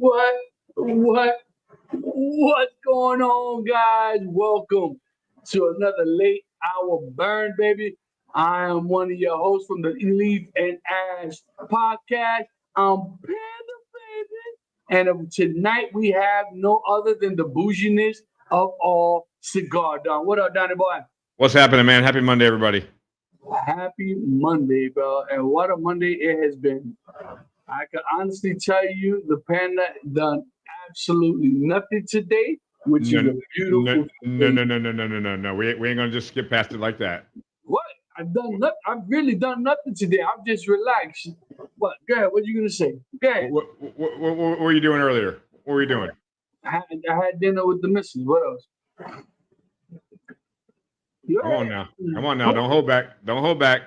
What's going on, guys? Welcome to another late hour burn, baby. I am one of your hosts from the Leaf and Ash podcast. I'm Panda, baby. And tonight we have no other than the bouginess of all Cigar Don. What up, Donnie boy? What's happening, man? Happy Monday, everybody. Happy Monday, bro. And what a Monday it has been. I can honestly tell you the Panda done absolutely nothing today, which is a beautiful No. We ain't gonna just skip past it like that. What? I've really done nothing today. I'm just relaxed. What? Go ahead. What are you gonna say? Go ahead. What were you doing earlier? What were you doing? I had dinner with the missus. What else? Come on now. Don't hold back.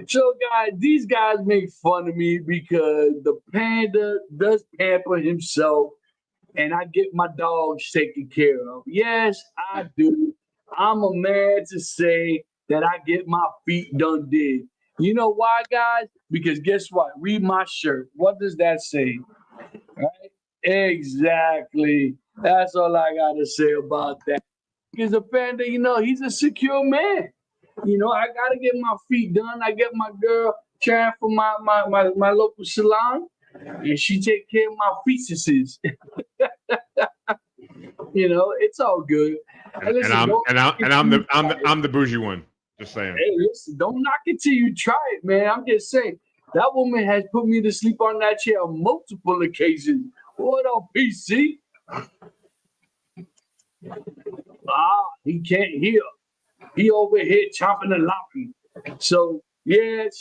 So, guys, these guys make fun of me because the Panda does pamper himself, and I get my dogs taken care of. Yes, I do. I'm a man to say that I get my feet done did. You know why, guys? Because guess what? Read my shirt. What does that say? Right? Exactly. That's all I got to say about that. Because the Panda, he's a secure man. I gotta get my feet done. I get my girl trying for my local salon, and she take care of my fetuses. It's all good. And I'm the bougie one. Just saying. Hey, listen, don't knock it till you try it, man. I'm just saying that woman has put me to sleep on that chair on multiple occasions. What up, PC? He can't hear. He over here chomping and lopping. So these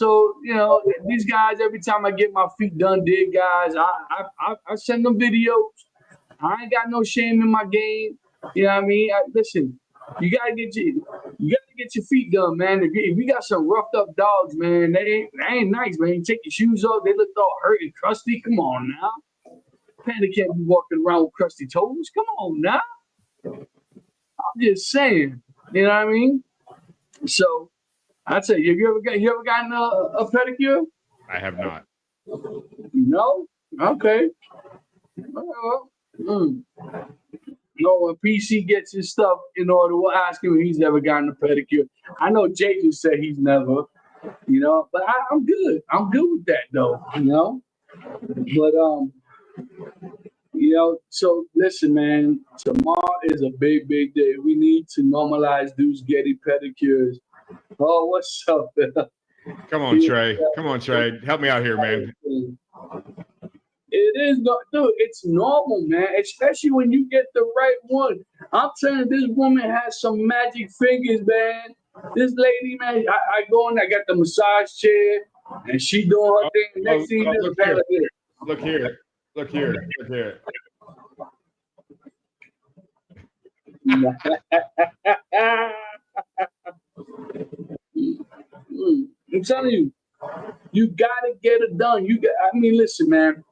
guys. Every time I get my feet done, guys, I send them videos. I ain't got no shame in my game. You know what I mean? Listen, you gotta get your feet done, man. If you got some roughed up dogs, man, they ain't nice, man. You take your shoes off, they look all hurt and crusty. Come on now, Panda can't be walking around with crusty toes. Come on now. I'm just saying. You know what I mean? So, I'd say, you ever gotten a pedicure? I have not. No? Okay. When PC gets his stuff in order, we'll ask him if he's ever gotten a pedicure. I know Jay just said he's never, but I'm good. I'm good with that, though, But, so listen, man, tomorrow is a big, big day. We need to normalize dudes getting pedicures. Oh, what's up? Come on, Trey. Help me out here, man. It is, dude, it's normal, man, especially when you get the right one. I'm telling you, this woman has some magic fingers, man. This lady, man, I go in, I got the massage chair, and she doing her thing. Next thing you know, look here. I'm telling you, you gotta get it done. Listen, man,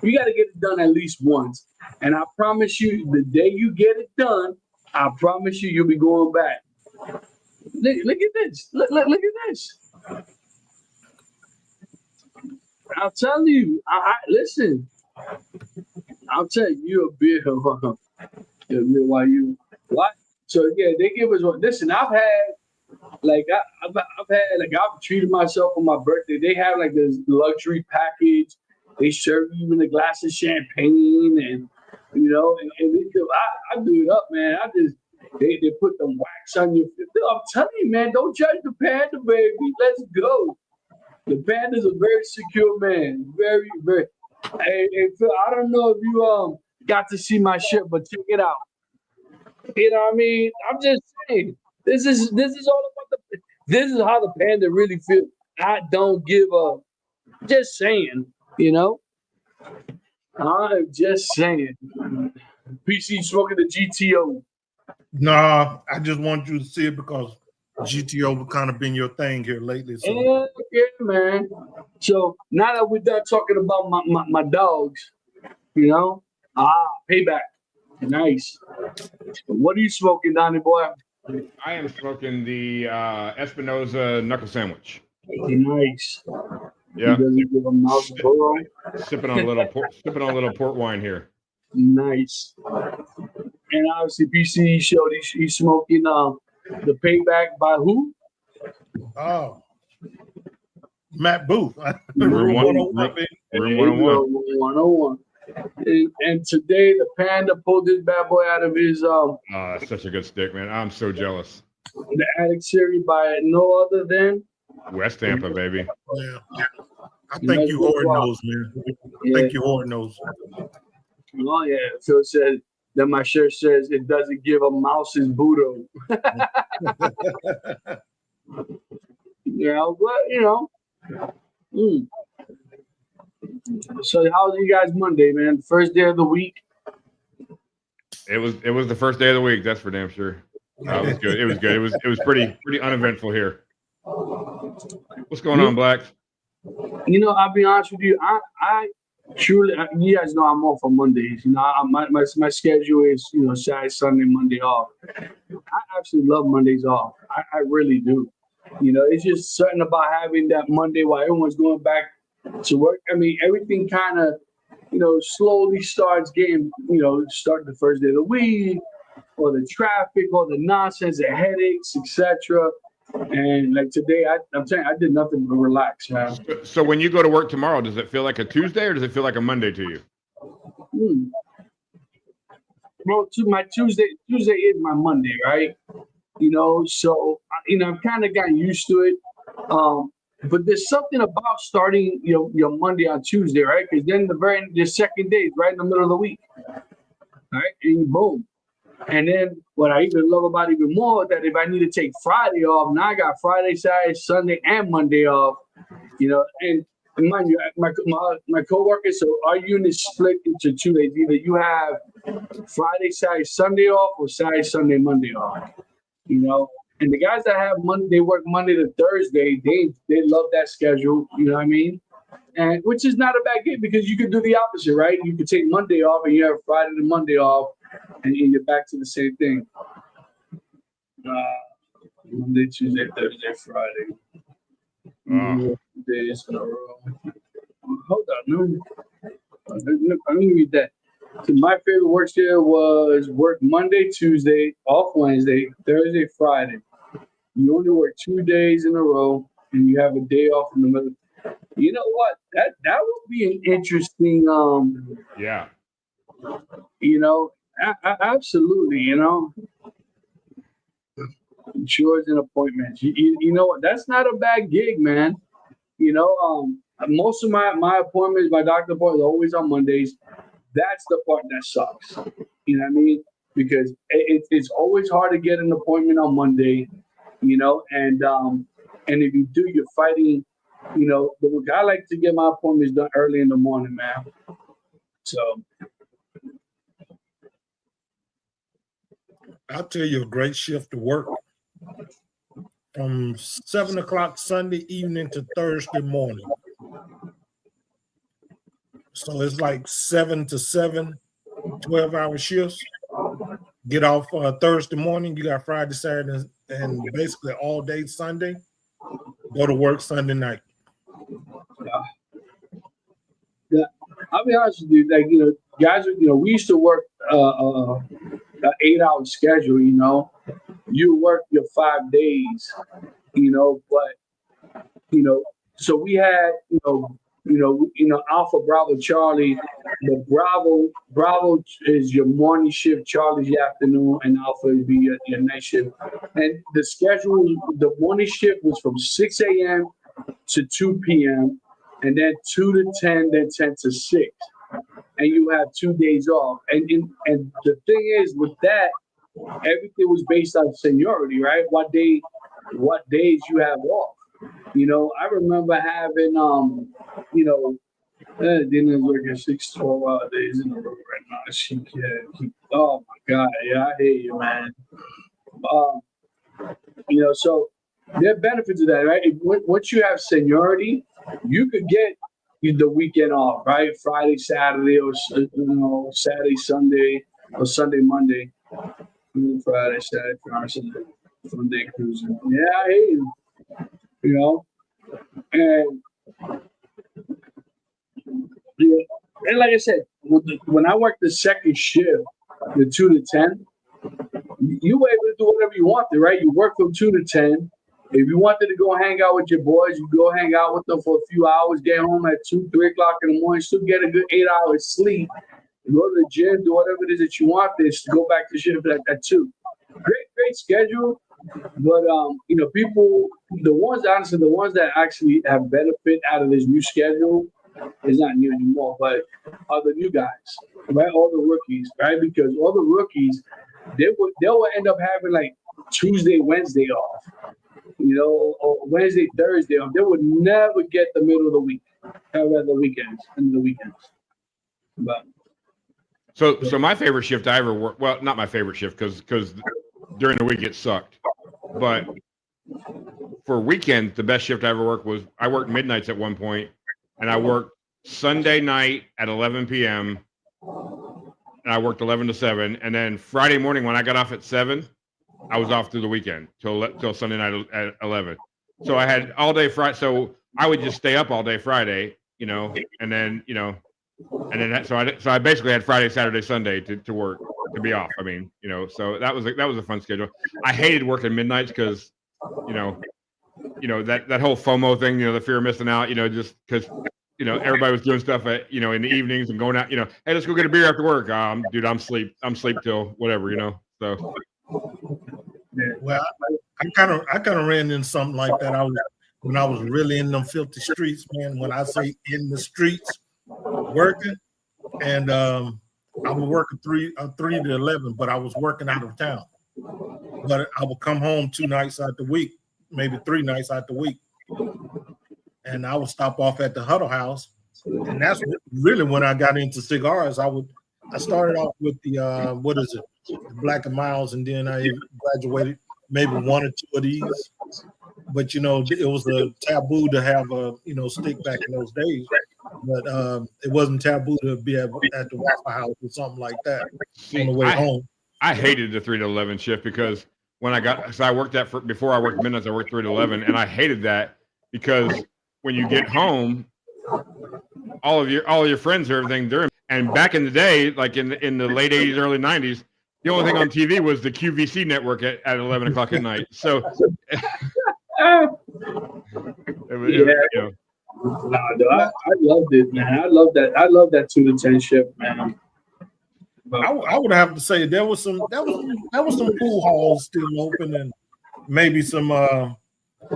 you gotta get it done at least once. And I promise you, the day you get it done, I promise you'll be going back. Look at this. Look at this. I'll tell you. Listen. I'll tell you, you're a beer. Why you? What? So yeah, they give us one. Listen, I've treated myself for my birthday. They have like this luxury package. They serve you even a glass of champagne, and I do it up, man. They put the wax on your feet. I'm telling you, man, don't judge the Panda, baby. Let's go. The Panda's a very secure man. Very, very. Hey, Phil, I don't know if you got to see my shirt, but check it out. You know what I mean? I'm just saying. This is all about this is how the Panda really feels. I don't give a. Just saying, I'm just saying. PC smoking the GTO. Nah, I just want you to see it because GTO has kind of been your thing here lately. So. Yeah, man. So now that we're done talking about my dogs, payback. Nice. What are you smoking, Donnie boy? I am smoking the Espinosa knuckle sandwich. Nice. Yeah. He doesn't give a mouse a burrow. Sipping on a little port wine here. Nice. And obviously, PC showed he's smoking the Payback by who? Oh, Matt Booth. Room 101, baby. Room 101. 101. And today the Panda pulled this bad boy out of his That's such a good stick, man. I'm so jealous. the Addict series by no other than West Tampa, baby. Yeah. I think you Horde knows, man. I think you Horde knows. Oh yeah. Phil said that my shirt says it doesn't give a mouse's budo. Yeah, but you know. So how's you guys Monday, man? First day of the week. It was the first day of the week. That's for damn sure. It was good. It was good. It was pretty uneventful here. What's going on, Black? You know, I'll be honest with you. I truly, you guys know I'm off on Mondays. You know, my schedule is Saturday, Sunday, Monday off. I absolutely love Mondays off. I really do. You know, it's just something about having that Monday while everyone's going back to work. I mean, everything kind of, slowly starts getting, start the first day of the week, or the traffic, or the nonsense, the headaches, etc. And like today, I'm telling you, I did nothing but relax, man. So when you go to work tomorrow, does it feel like a Tuesday or does it feel like a Monday to you? Well, my Tuesday is my Monday, right? So I've kind of gotten used to it. But there's something about starting your Monday on Tuesday, right? Because then the second day is right in the middle of the week, right? And boom. And then what I even love about it even more that if I need to take Friday off, now I got Friday, Saturday, Sunday, and Monday off. And mind you, my coworkers, so our unit split into 2 days. Either you have Friday, Saturday, Sunday off, or Saturday, Sunday, Monday off. And the guys that have Monday, they work Monday to Thursday. They love that schedule. You know what I mean? And which is not a bad gig because you could do the opposite, right? You could take Monday off and you have Friday to Monday off, and you're back to the same thing. Monday, Tuesday, Thursday, Friday. Days in a row. Hold on, let me read that. So my favorite work schedule was work Monday, Tuesday, off Wednesday, Thursday, Friday. You only work 2 days in a row, and you have a day off in the middle. You know what? That would be an interesting. Yeah. Absolutely. Insurance and appointments. You know what? That's not a bad gig, man. Most of my appointments, my doctor appointments, are always on Mondays. That's the part that sucks. You know what I mean? Because it's always hard to get an appointment on Monday, and if you do, you're fighting, I like to get my appointments done early in the morning, man. So I'll tell you a great shift to work from 7 o'clock Sunday evening to Thursday morning. So it's like 7 to 7, 12-hour shifts. Get off Thursday morning. You got Friday, Saturday, and basically all day Sunday. Go to work Sunday night. Yeah. I'll be honest with you. Like, guys, we used to work an 8-hour schedule, You work your 5 days, but, so we had, Alpha Bravo Charlie. The Bravo is your morning shift, Charlie's your afternoon, and Alpha would be your night shift. And the schedule, the morning shift was from 6 a.m. to 2 p.m. and then 2 to 10, then 10 to 6. And you have 2 days off. And the thing is, with that, everything was based on seniority, right? What days you have off. I remember having, didn't work at 6, 12 days in a row right now. Oh my God, yeah, I hear you, man. So there are benefits of that, right? Once you have seniority, you could get the weekend off, right? Friday, Saturday, or Saturday, Sunday, or Sunday, Monday. Friday, Saturday, Sunday, Sunday cruising. Yeah, I hear you. And Yeah. And like I said, when I worked the second shift, the 2 to 10, you were able to do whatever you wanted, right? You work from 2 to 10. If you wanted to go hang out with your boys, you go hang out with them for a few hours, get home at 2, 3 o'clock in the morning, still get a good 8 hours sleep, go to the gym, do whatever it is that you want this to go back to shift at 2. Great schedule. But people, the ones that actually have benefit out of this new schedule is not new anymore, but are the new guys, right? All the rookies, right? Because all the rookies, they will end up having like Tuesday, Wednesday off, or Wednesday, Thursday off. They would never get the middle of the week, however the weekends, and the weekends. But so my favorite shift I ever worked, well, not my favorite shift because during the week it sucked, but for weekends, the best shift I ever worked was I worked midnights at one point, and I worked Sunday night at 11 p.m. and I worked 11 to 7, and then Friday morning when I got off at 7, I was off through the weekend till Sunday night at 11. So I had all day Friday. So I would just stay up all day Friday, and then so I basically had Friday, Saturday, Sunday to work, to be off. I mean, so that was a fun schedule. I hated working midnights because, that whole FOMO thing, the fear of missing out, just because, everybody was doing stuff at, in the evenings and going out, hey, let's go get a beer after work. Dude, I'm sleep till whatever, so. Well, I kind of ran into something like that. When I was really in them filthy streets, man. When I say in the streets, working, and I was working 3 to 11, but I was working out of town. But I would come home 2 nights out the week, maybe 3 nights out the week, and I would stop off at the Huddle House, and that's really when I got into cigars. I started off with the the Black and Milds, and then I graduated maybe 1 or 2 of these. But it was a taboo to have a stick back in those days. But it wasn't taboo to be at the Waffle House or something like that on the way home. I hated the 3 to 11 shift because when I worked before I worked midnights, I worked 3 to 11, and I hated that because when you get home, all of your friends and everything, and back in the day, like in the late 80s, early 90s, the only thing on TV was the QVC network at 11 o'clock at night. So I loved it, man. I love that 2 to 10 shift, man. I would have to say there was some pool halls still open, and maybe some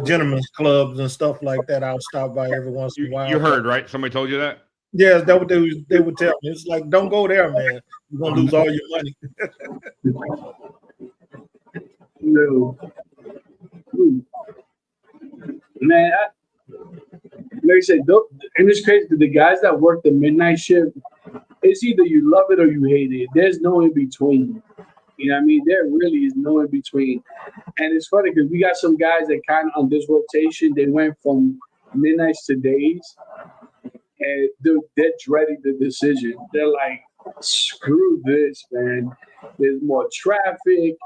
gentlemen's clubs and stuff like that. I'll stop by every once in a while. You heard, right? Somebody told you that? Yes, that's what they would tell me. It's like, don't go there, man. You're gonna lose all your money. No. Man, like I said, and it's crazy. The guys that work the midnight shift, it's either you love it or you hate it. There's no in between. You know what I mean? There really is no in between. And it's funny because we got some guys that kind of on this rotation, they went from midnights to days, and they're dreading the decision. They're like, screw this, man. There's more traffic.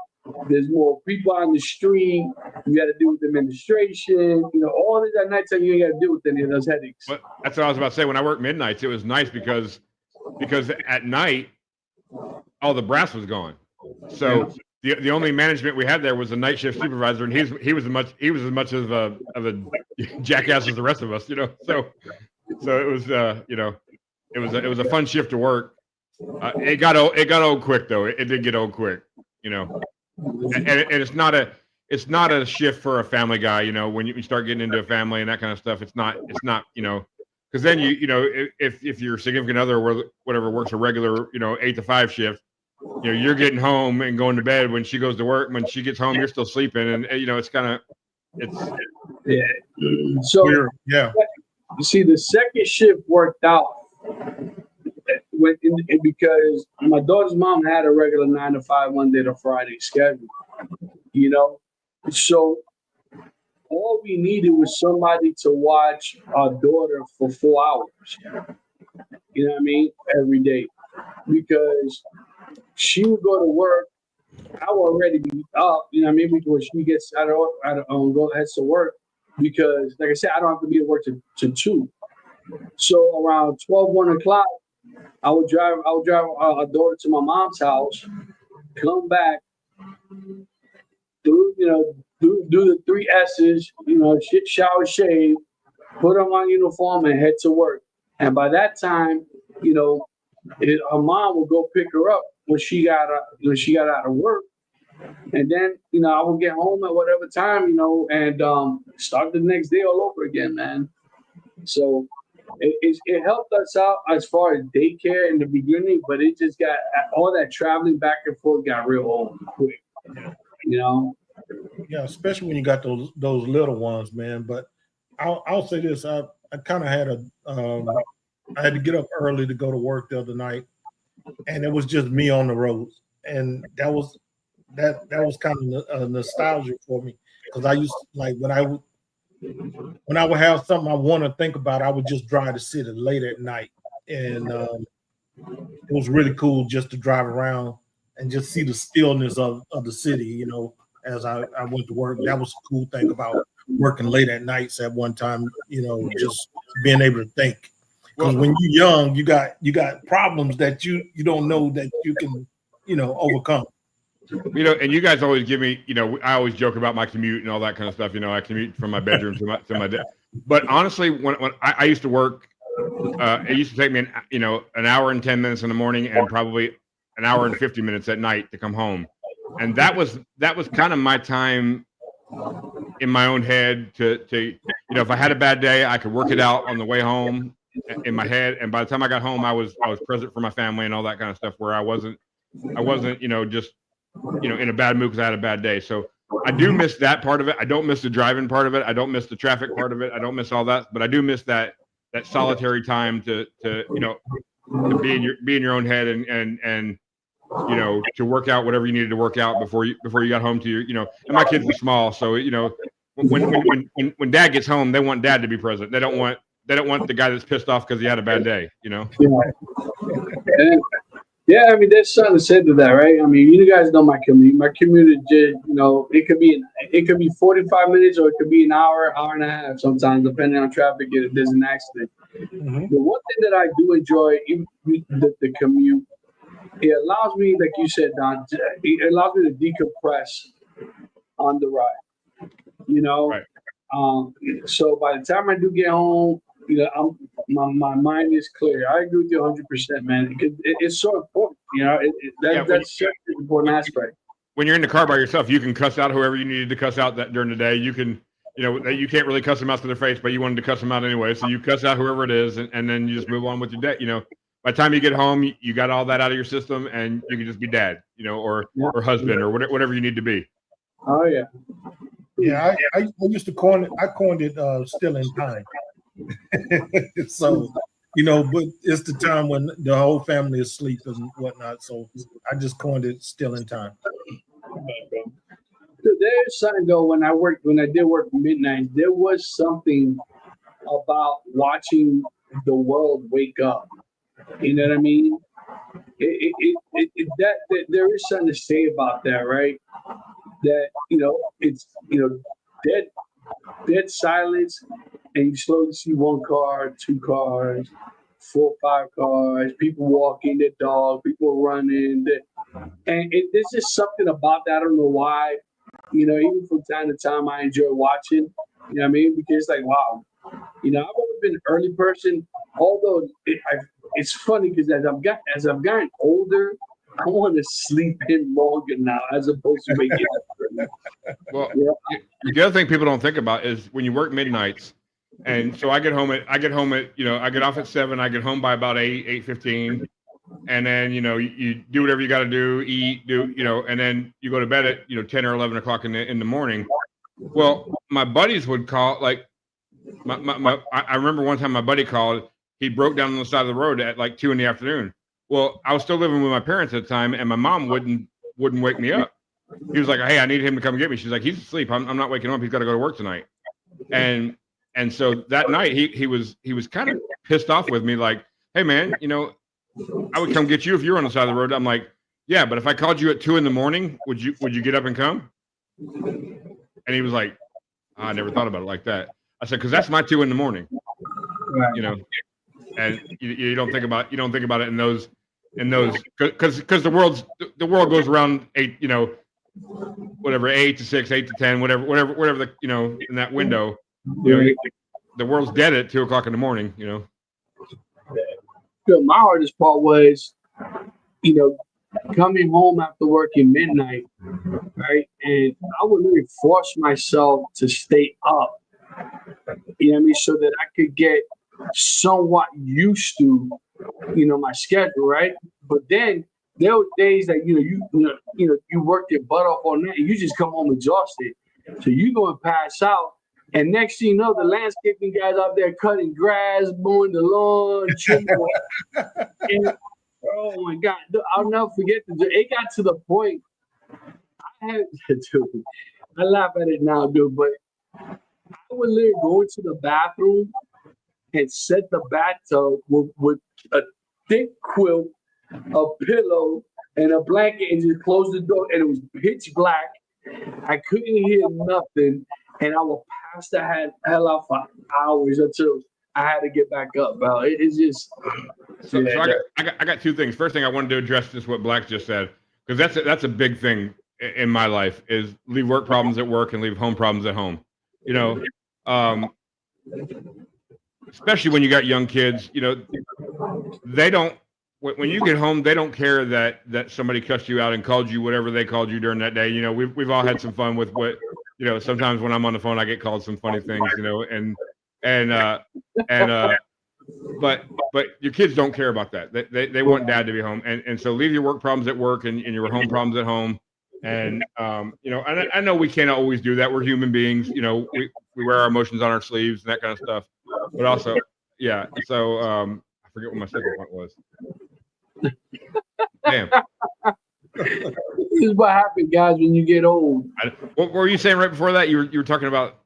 There's more people on the street. You got to deal with administration. All this at nighttime, you ain't got to deal with any of those headaches. But that's what I was about to say. When I worked midnights, it was nice because at night, all the brass was gone. So the only management we had there was a night shift supervisor, and he was as much of a jackass as the rest of us, So it was it was a fun shift to work. It got old quick though. It did get old quick, And it's not a shift for a family guy, when you start getting into a family and that kind of stuff. It's not, because then if your significant other or whatever works a regular, 8 to 5 shift, you're getting home and going to bed when she goes to work. When she gets home, you're still sleeping, and it's kind of yeah. So yeah, you see, the second shift worked out because my daughter's mom had a regular 9 to 5 Monday to Friday schedule. So all we needed was somebody to watch our daughter for 4 hours. You know what I mean? Every day, because she would go to work. I would already be up. You know what I mean? Before she gets heads to work, because like I said, I don't have to be at work to 2. So around 12, 1 o'clock, I would drive our daughter to my mom's house, come back, do the three S's, shit, shower, shave, put on my uniform, and head to work. And by that time, her mom would go pick her up when she got out of work, and then I would get home at whatever time, and start the next day all over again, man. So it helped us out as far as daycare in the beginning, but it just got all that traveling back and forth got real old quick, Yeah, especially when you got those little ones, man. But I'll say this: I kind of had I had to get up early to go to work the other night, and it was just me on the roads, and that was kind of a nostalgia for me, because I used to, like, when I would have something I want to think about, I would just drive the city late at night, and it was really cool just to drive around and just see the stillness of the city, as I went to work. That was a cool thing about working late at nights at one time, just being able to think. Because when you're young, you got problems that you don't know that you can, overcome. And you guys always give me, I always joke about my commute and all that kind of stuff. I commute from my bedroom to my desk. But honestly, when I used to work, it used to take me an hour and 10 minutes in the morning and probably an hour and 50 minutes at night to come home. And that was kind of my time in my own head to if I had a bad day, I could work it out on the way home in my head. And by the time I got home, I was present for my family and all that kind of stuff, where I wasn't just in a bad mood because I had a bad day. So I do miss that part of it. I don't miss the driving part of it. I don't miss the traffic part of it. I don't miss all that, but I do miss that solitary time to be in your own head and to work out whatever you needed to work out before you got home to your, and my kids were small. So, when dad gets home, they want dad to be present. They don't want the guy that's pissed off because he had a bad day, Yeah, I mean, there's something to say to that, right? I mean, you guys know my commute. My commute is just, it could be 45 minutes or it could be an hour and a half sometimes, depending on traffic if there's an accident. Mm-hmm. The one thing that I do enjoy, the commute, it allows me, like you said, Don, it allows me to decompress on the ride, Right. So by the time I do get home, my mind is clear. I agree with you 100%, man. It's so important, that's such an important aspect. When you're in the car by yourself, you can cuss out whoever you needed to cuss out that during the day. You can, you can't really cuss them out to their face, but you wanted to cuss them out anyway. So you cuss out whoever it is, and then you just move on with your day. By the time you get home, you got all that out of your system, and you can just be dad, or husband, or whatever you need to be. Oh yeah. Yeah, I used to coined it still in time. So, but it's the time when the whole family is asleep and whatnot. So I just coined it still in time. There's something though, when I did work midnight, there was something about watching the world wake up. You know what I mean? That there is something to say about that, right? That it's dead silence, and you slowly see one car, two cars, 4, 5 cars, people walking, their dog, people running, and there's just something about that. I don't know why. Even from time to time, I enjoy watching. You know what I mean? Because it's like, wow. I've always been an early person, although it's funny because as I've gotten older, I want to sleep in longer now as opposed to waking up. Well, the other thing people don't think about is when you work midnights, and so I get off at 7, I get home by about 8:15, and then you do whatever you got to do, eat, and then you go to bed at 10 or 11 o'clock in the morning. Well, my buddies would call, like I remember one time my buddy called. He broke down on the side of the road at like 2 p.m. Well, I was still living with my parents at the time, and my mom wouldn't wake me up. He was like, "Hey, I need him to come get me." She's like, "He's asleep. I'm not waking him up. He's got to go to work tonight." And so that night he was kind of pissed off with me, like, "Hey, man, I would come get you if you were on the side of the road." I'm like, "Yeah, but if I called you at 2 a.m, would you get up and come?" And he was like, "I never thought about it like that." I said, "Because that's my 2 a.m. you know, and you don't think about it in those because the world goes around 8, you know, whatever 8 to 6, 8 to 10, whatever the, you know, in that window, you know, the world's dead at 2 o'clock in the morning, you know. My hardest part was, you know, coming home after working midnight, right? And I would really force myself to stay up, you know what I mean, so that I could get somewhat used to, you know, my schedule, right? But then there were days that you work your butt off all night and you just come home exhausted. So you go and pass out, and next thing you know, the landscaping guys out there cutting grass, mowing the lawn, trimming. And, oh my God, I'll never forget it got to the point I had to. I laugh at it now, dude, but I would literally go into the bathroom and set the bathtub with a thick quilt, a pillow, and a blanket, and just close the door. And it was pitch black. I couldn't hear nothing, and I would pass the hell out for hours until I had to get back up, bro. It's just. So I got 2 things. First thing, I wanted to address just what Black just said, because that's a big thing in my life, is leave work problems at work and leave home problems at home. You know, especially when you got young kids, you know, they don't. When you get home, they don't care that somebody cussed you out and called you whatever they called you during that day. You know, we've all had some fun with what, you know. Sometimes when I'm on the phone, I get called some funny things, you know, but your kids don't care about that. They want dad to be home, and so leave your work problems at work and your home problems at home. And you know, I know we can't always do that. We're human beings, you know. We wear our emotions on our sleeves and that kind of stuff. But also, yeah. So I forget what my second point was. Damn. This is what happened, guys, when you get old. What were you saying right before that? You were talking about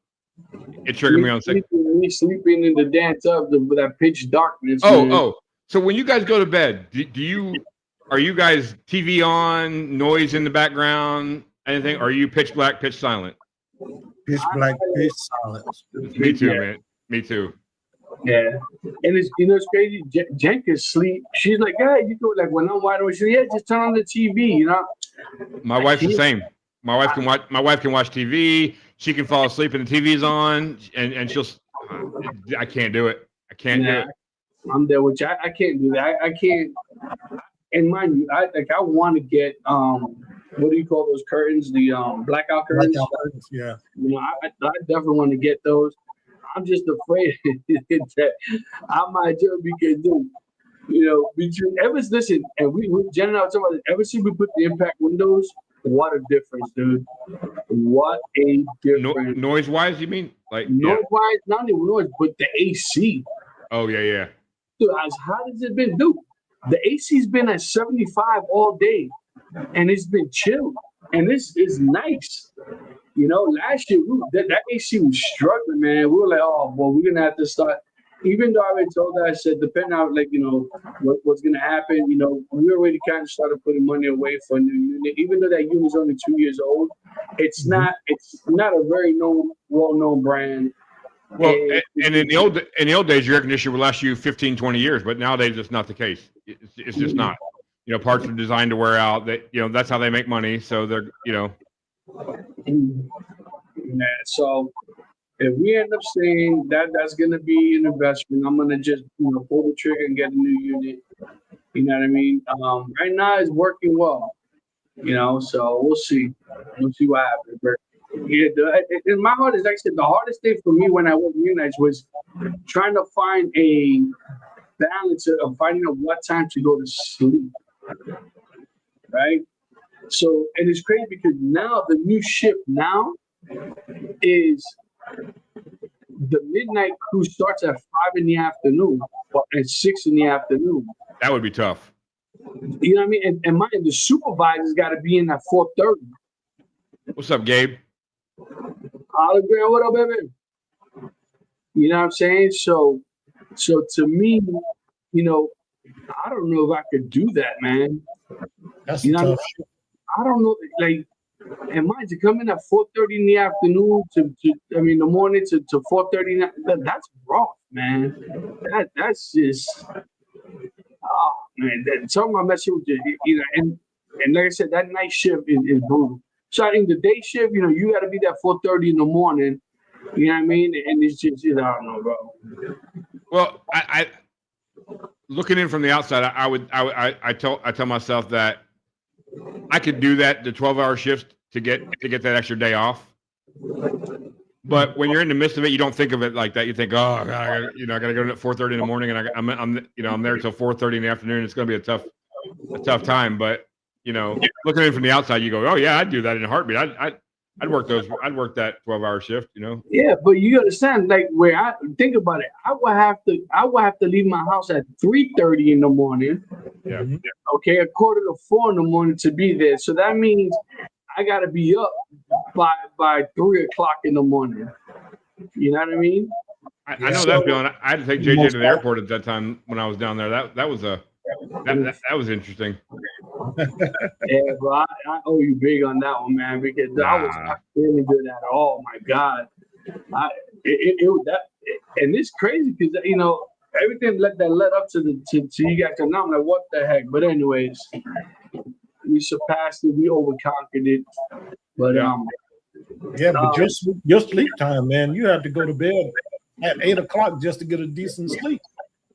it triggered me on second. Me sleeping in the damn tub with that pitch darkness. Oh. So when you guys go to bed, are you guys TV on, noise in the background, anything? Or are you pitch black, pitch silent? Pitch black, pitch silent. Me too, man. Me too. Yeah, and it's crazy. Jen can sleep. She's like, yeah, you go like when I'm wide awake. She's like, yeah, just turn on the TV. You know. My wife's the same. My wife can watch TV. She can fall asleep and the TV's on, and she'll. I can't do it. I can't do it. I'm there with you. I can't do that. I can't. And mind you, I want to get what do you call those curtains? The blackout curtains. Yeah. You know, I definitely want to get those. I'm just afraid that I might do it because, dude, you know, listen, and Jen and I were talking about it. Ever since we put the impact windows, what a difference, dude! What a difference. Noise wise, you mean? Like noise wise, not even noise, but the AC. Oh yeah. Dude, as hot as it's been, dude, the AC's been at 75 all day, and it's been chill, and this is nice. You know, last year that AC was struggling, man. We were like, oh, well, we're gonna have to start. Even though I already told her, I said, depending on like, you know, what's gonna happen. You know, we already kind of started putting money away for a new unit. Even though that unit's only 2 years old, it's not a very well-known brand. Well, and in the old days, your air conditioner would last you 15, 20 years, but nowadays it's not the case. It's just not. You know, parts are designed to wear out. That, you know, that's how they make money. So they're, you know. Yeah, so if we end up saying that's gonna be an investment, I'm gonna just, you know, pull the trigger and get a new unit. You know what I mean? Right now it's working well. You know, so we'll see. We'll see what happens. But yeah, in my heart is actually the hardest thing for me when I worked units was trying to find a balance of finding out what time to go to sleep. Right? So, and it's crazy because now the new shift now is the midnight crew starts at 5 in the afternoon or at 6 in the afternoon. That would be tough. You know what I mean? And mind, the supervisor's got to be in at 4:30. What's up, Gabe? Olive Graham, what up, baby? You know what I'm saying? So to me, you know, I don't know if I could do that, man. That's you know tough. I don't know, like, And mind you, come in at 4:30 in the afternoon the morning to 4:30. That's rough, man. That's just oh man. Talking about messing with and like I said, that night shift is brutal. So I think the day shift, you got to be there 4:30 in the morning. You know what I mean? And it's just, I don't know, bro. Well, I looking in from the outside, I tell myself that I could do that, the 12-hour shift to get that extra day off. But when you're in the midst of it, you don't think of it like that. You think, oh, God, I gotta go in at 4:30 in the morning, and I'm there till 4:30 in the afternoon. It's gonna be a tough time. But looking in from the outside, you go, oh yeah, I'd do that in a heartbeat. I'd work that 12-hour shift. Yeah, but you understand, like where I think about it, I would have to leave my house at 3:30 in the morning. Yeah. Okay, a quarter to 4 in the morning to be there. So that means I gotta be up by 3 o'clock in the morning. You know what I mean? I know that feeling. I had to take JJ to the airport at that time when I was down there. That was interesting. Yeah, bro, I owe you big on that one, man, because I was not feeling good at all. My God, and it's crazy because everything that led up to you guys. And now I'm like, what the heck? But anyways, we surpassed it. We overconquered it. But but your sleep time, man, you have to go to bed at 8 o'clock just to get a decent sleep.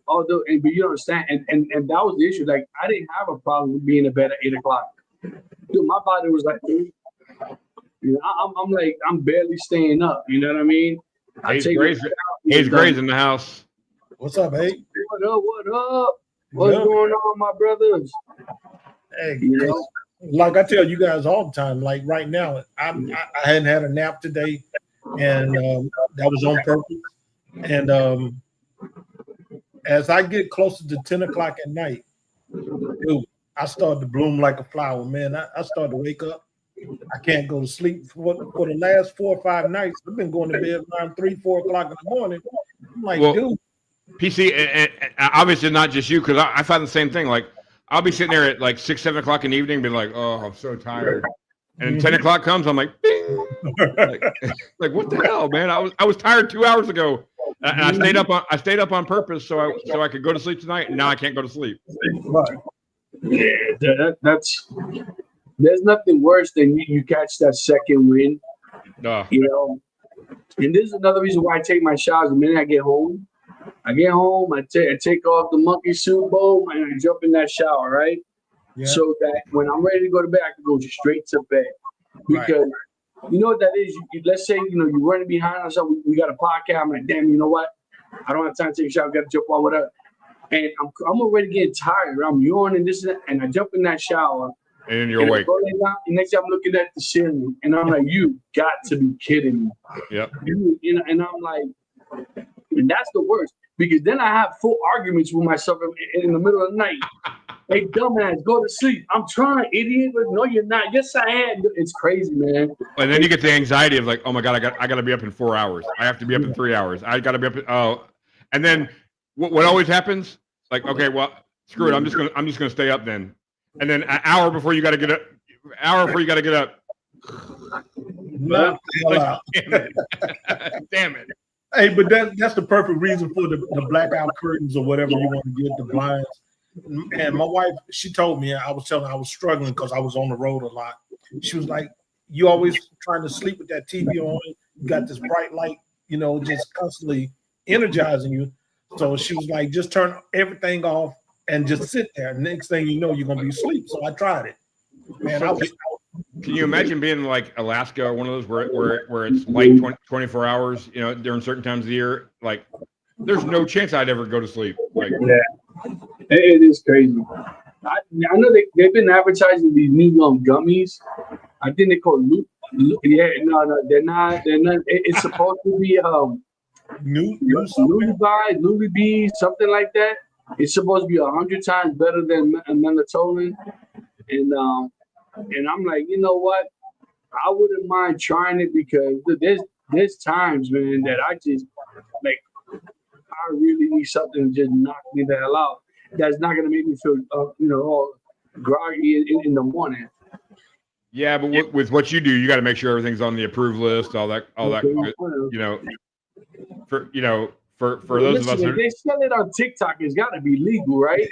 Although, but you understand, and that was the issue. Like, I didn't have a problem with being in bed at 8 o'clock. Dude, my body was like, I'm like, I'm barely staying up. You know what I mean? He's Gray's in the house. What's up, hey? What up? What's going on, my brothers? Hey, like I tell you guys all the time, like right now, I hadn't had a nap today, and that was on purpose. And as I get closer to 10 o'clock at night, dude, I start to bloom like a flower, man. I start to wake up. I can't go to sleep for the last 4 or 5 nights. I've been going to bed around 3, 4 o'clock in the morning. I'm like, dude. PC, and obviously not just you, because I find the same thing. Like, I'll be sitting there at like 6, 7 o'clock in the evening, be like, oh, I'm so tired. And 10 o'clock comes, I'm like, bing. like, what the hell, man? I was tired 2 hours ago. And I stayed up on purpose so I could go to sleep tonight, and now I can't go to sleep. Right. Yeah, there's nothing worse than you catch that second wind. And this is another reason why I take my showers the minute I get home. I take off the monkey suit, boom, and I jump in that shower, right? Yeah. So that when I'm ready to go to bed, I can go straight to bed. Because you know what that is? Let's say, you're running behind on something. We got a podcast. I'm like, damn, you know what? I don't have time to take a shower. Got to jump on whatever. And I'm already getting tired. I'm yawning, this and that. And I jump in that shower. And then you're awake. And next thing I'm looking at the ceiling. And I'm like, you got to be kidding me. Yep. And I'm like, and that's the worst. Because then I have full arguments with myself in the middle of the night. Hey, dumbass, go to sleep. I'm trying, idiot. But no, you're not. Yes, I am. It's crazy, man. And then you get the anxiety of like, oh my God, I got to be up in 4 hours. I have to be up in 3 hours. I got to be up. And then what always happens? Like, okay, well, screw it. I'm just gonna stay up then. And then an hour before you got to get up. Like, damn it. Hey, but that's the perfect reason for the blackout curtains or whatever you want to get, the blinds. And my wife, she told me, I was telling her I was struggling because I was on the road a lot. She was like, you always trying to sleep with that TV on. You got this bright light, just constantly energizing you. So she was like, just turn everything off and just sit there. Next thing you know, you're going to be asleep. So I tried it. Man, Can you imagine being like Alaska or one of those where it's light 24 hours, during certain times of the year? Like, there's no chance I'd ever go to sleep. Like, yeah, it is crazy. I know they've been advertising these new gummies. I think they call Loop. Yeah, no, they're not. It's supposed to be Lullaby, something like that. It's supposed to be 100 times better than melatonin, and I'm like, you know what? I wouldn't mind trying it because there's times, man, that I just like. I really need something to just knock me the hell out. That's not gonna make me feel, all groggy in the morning. Yeah, but with what you do, you got to make sure everything's on the approved list, all that, good, you know, for those of us, if they sell it on TikTok, it's got to be legal, right?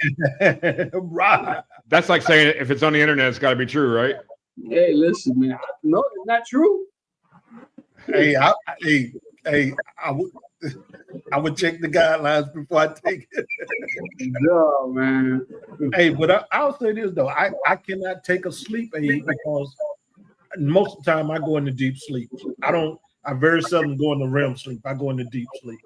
Right. That's like saying if it's on the internet, it's got to be true, right? Hey, listen, man. No, it's not true. Hey, I would check the guidelines before I take it. No, man. Hey, but I'll say this though, I cannot take a sleep aid because most of the time I go into deep sleep. I very seldom go into REM sleep. I go into deep sleep.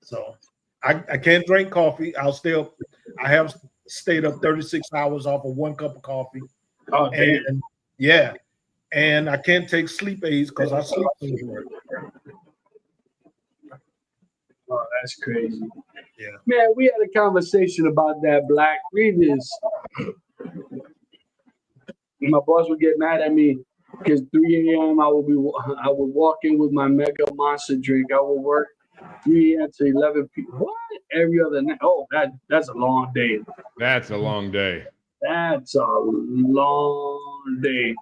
So I can't drink coffee. I'll stay up. I have stayed up 36 hours off of 1 cup of coffee. Oh, damn. And yeah. And I can't take sleep aids because I sleep too much. Oh, that's crazy. Yeah. Man, we had a conversation about that, Black. Read this. My boss would get mad at me because 3 a.m. I would walk in with my Mega Monster drink. I would work 3 a.m. to 11 p.m. What? Every other night. Oh, that's a long day. That's a long day. That's a long day,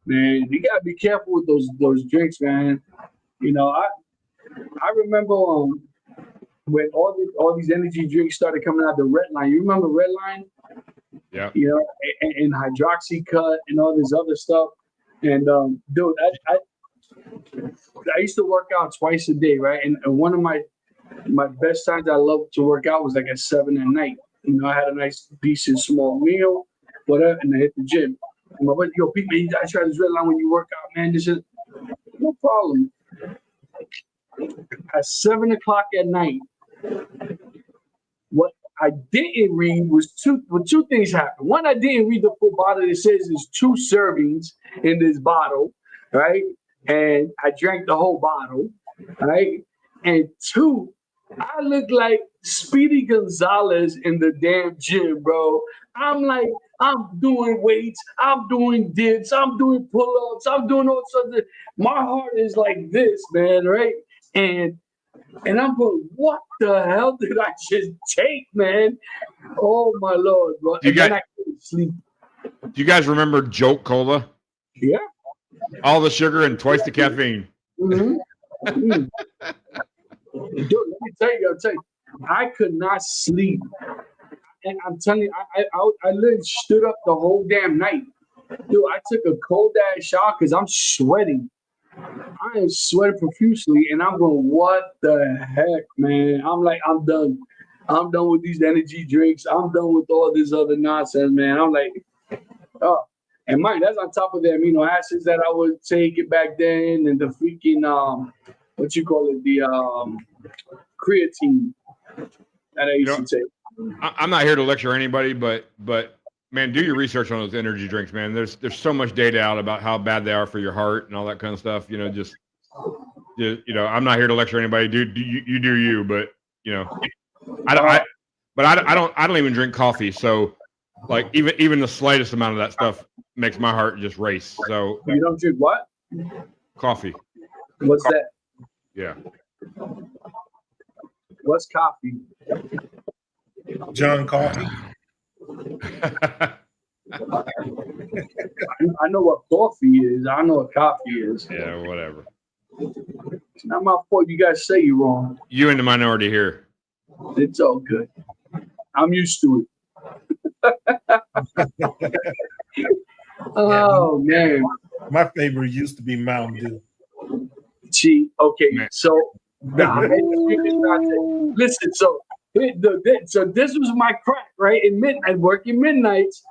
man. You gotta be careful with those drinks, man. You know, I remember when all these energy drinks started coming out, the Red Line. You remember Red Line? Yeah. You know, and Hydroxycut and all this other stuff. And dude, I used to work out twice a day, right? And one of my best times I loved to work out was like at 7 at night. You know, I had a nice, decent, small meal, whatever, and I hit the gym. And my buddy, yo, Pete, man, I try this Red Line when you work out, man. This is no problem. At 7 o'clock at night, what I didn't read was two things happened. One, I didn't read the full bottle. It says there's 2 servings in this bottle, right? And I drank the whole bottle, right? And 2, I look like Speedy Gonzalez in the damn gym, bro. I'm like, I'm doing weights, I'm doing dips, I'm doing pull-ups, I'm doing all sorts of. My heart is like this, man, right? And I'm going, what the hell did I just take, man? Oh my Lord, bro. And then I couldn't sleep. Do you guys remember Jolt Cola? Yeah. All the sugar and twice the caffeine. Mm-hmm. Mm-hmm. Dude, let me tell you, I could not sleep. And I'm telling you, I literally stood up the whole damn night. Dude, I took a cold ass shower because I'm sweating. I am sweating profusely, and I'm going, what the heck, man? I'm like, I'm done. I'm done with these energy drinks. I'm done with all this other nonsense, man. I'm like, oh. And mind, that's on top of the amino acids that I would take it back then, and the freaking what you call it, the creatine that I used to take. I'm not here to lecture anybody, but man, do your research on those energy drinks, man. There's so much data out about how bad they are for your heart and all that kind of stuff. You know, just you know, I'm not here to lecture anybody. You do you, but you know, I don't even drink coffee, so like even the slightest amount of that stuff makes my heart just race. So you don't drink what? Coffee. What's that? Yeah. What's coffee? John Coffee. I know what coffee is. I know what coffee is. Yeah, whatever. It's not my fault. You guys say you're wrong. You in the minority here. It's all good. I'm used to it. Oh man. My favorite used to be Mountain Dew. See, okay, Man. so listen, so this was my crack, right? In midnight, working midnights.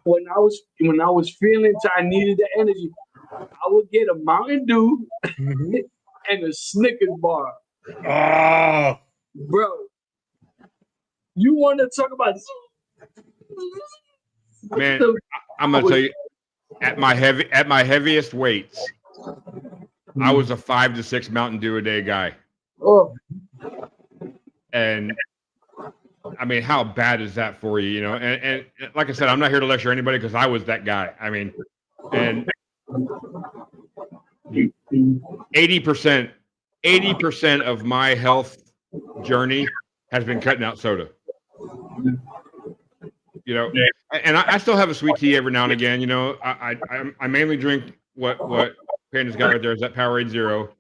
When I was feeling I needed the energy, I would get a Mountain Dew and a Snickers bar. Oh, Bro, you want to talk about? Man, I'm gonna tell you, at my heaviest weights, I was a 5 to 6 Mountain Dew a day guy. Oh, and I mean, how bad is that for you? You know, and like I said, I'm not here to lecture anybody because I was that guy. I mean, and 80% of my health journey has been cutting out soda. You know, and I still have a sweet tea every now and again. You know, I mainly drink what Panda's got right there is that Powerade Zero,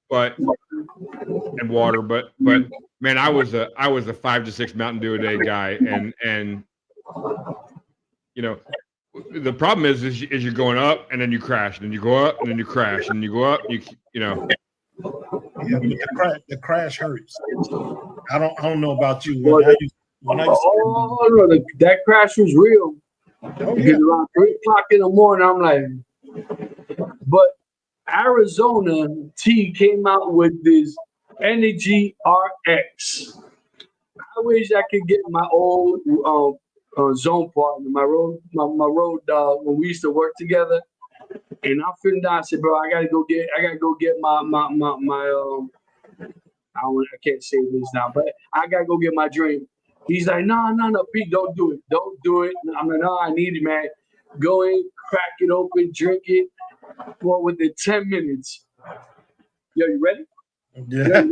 but and water. But man, I was a 5 to 6 Mountain Dew a day guy, and you know, the problem is you're going up and then you crash, and then you go up and then you crash, and you go up, you know. Yeah, the crash hurts. I don't know about you. That crash was real. Because around 3:00 in the morning, I'm like, but Arizona T came out with this Energy RX. I wish I could get my old zone partner, my road dog, when we used to work together. And I figured out, I said, bro, I gotta go get my I can't say this now, but I gotta go get my drink. He's like, no, Pete, don't do it. I'm like, no, I need it, man. Go in, crack it open, drink it. Well, within 10 minutes. Yo, you ready? Yeah.